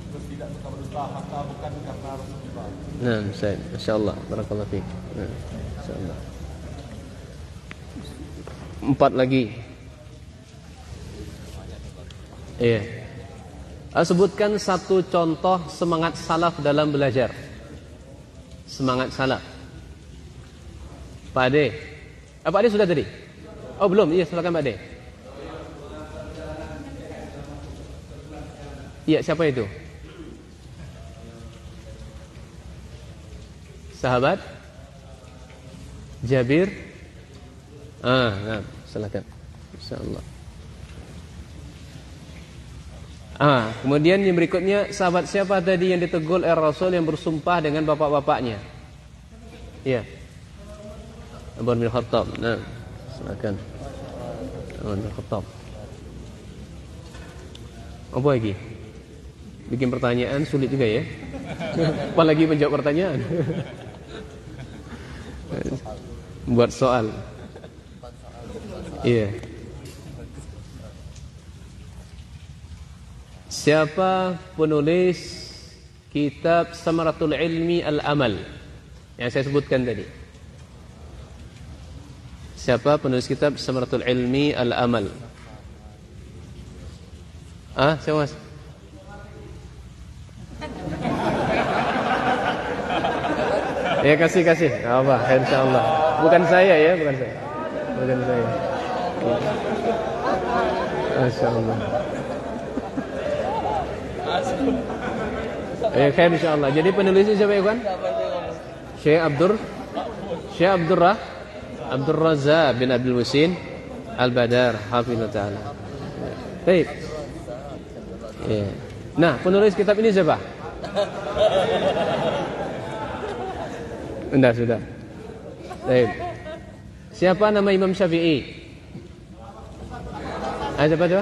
Terus tidak suka berdusta harta bukan karena Rasulullah. Nah, masyaallah, barakallahu fiik. Nah, masyaallah. 4 lagi. Iya. Sebutkan satu contoh semangat salaf dalam belajar. Semangat salaf. Pak Ade. Pak Ade sudah tadi? Oh belum, iya silakan Pak Ade. Iya, siapa itu? Sahabat Jabir. Nah, silakan. Insyaallah. Kemudian yang berikutnya, sahabat siapa tadi yang ditegur oleh Rasul yang bersumpah dengan bapak-bapaknya? Iya. Umar bin Khattab. Nah, silakan. Umar bin Khattab. Apa lagi? Bikin pertanyaan sulit juga ya. Apalagi menjawab pertanyaan. Buat soal. Iya. Siapa penulis kitab Samaratul Ilmi Al-Amal yang saya sebutkan tadi? Siapa penulis kitab Samaratul Ilmi Al-Amal? Siapa mas? Ya kasih. Apa? Insyaallah. Bukan saya ya, bukan saya. Masyaallah. Khair insyaallah. Jadi penulisnya siapa ya kan? Syekh Abdul Razak bin Abdul Musin Al-Badar hafizallahu taala. Baik. Nah, penulis kitab ini siapa? Sudah. Baik. Siapa nama Imam Syafi'i? Siapa tu?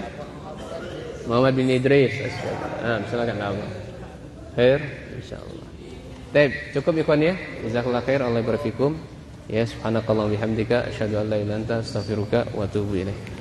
Muhammad bin Idris. Silakan Allah. Khair insyaallah. Baik, cukup ikhwan ya. Jazakallahu khair, Allah barik fikum. Ya subhanakallah wa bihamdika asyhadu an la ilaha illa anta astaghfiruka wa atubu ilaik.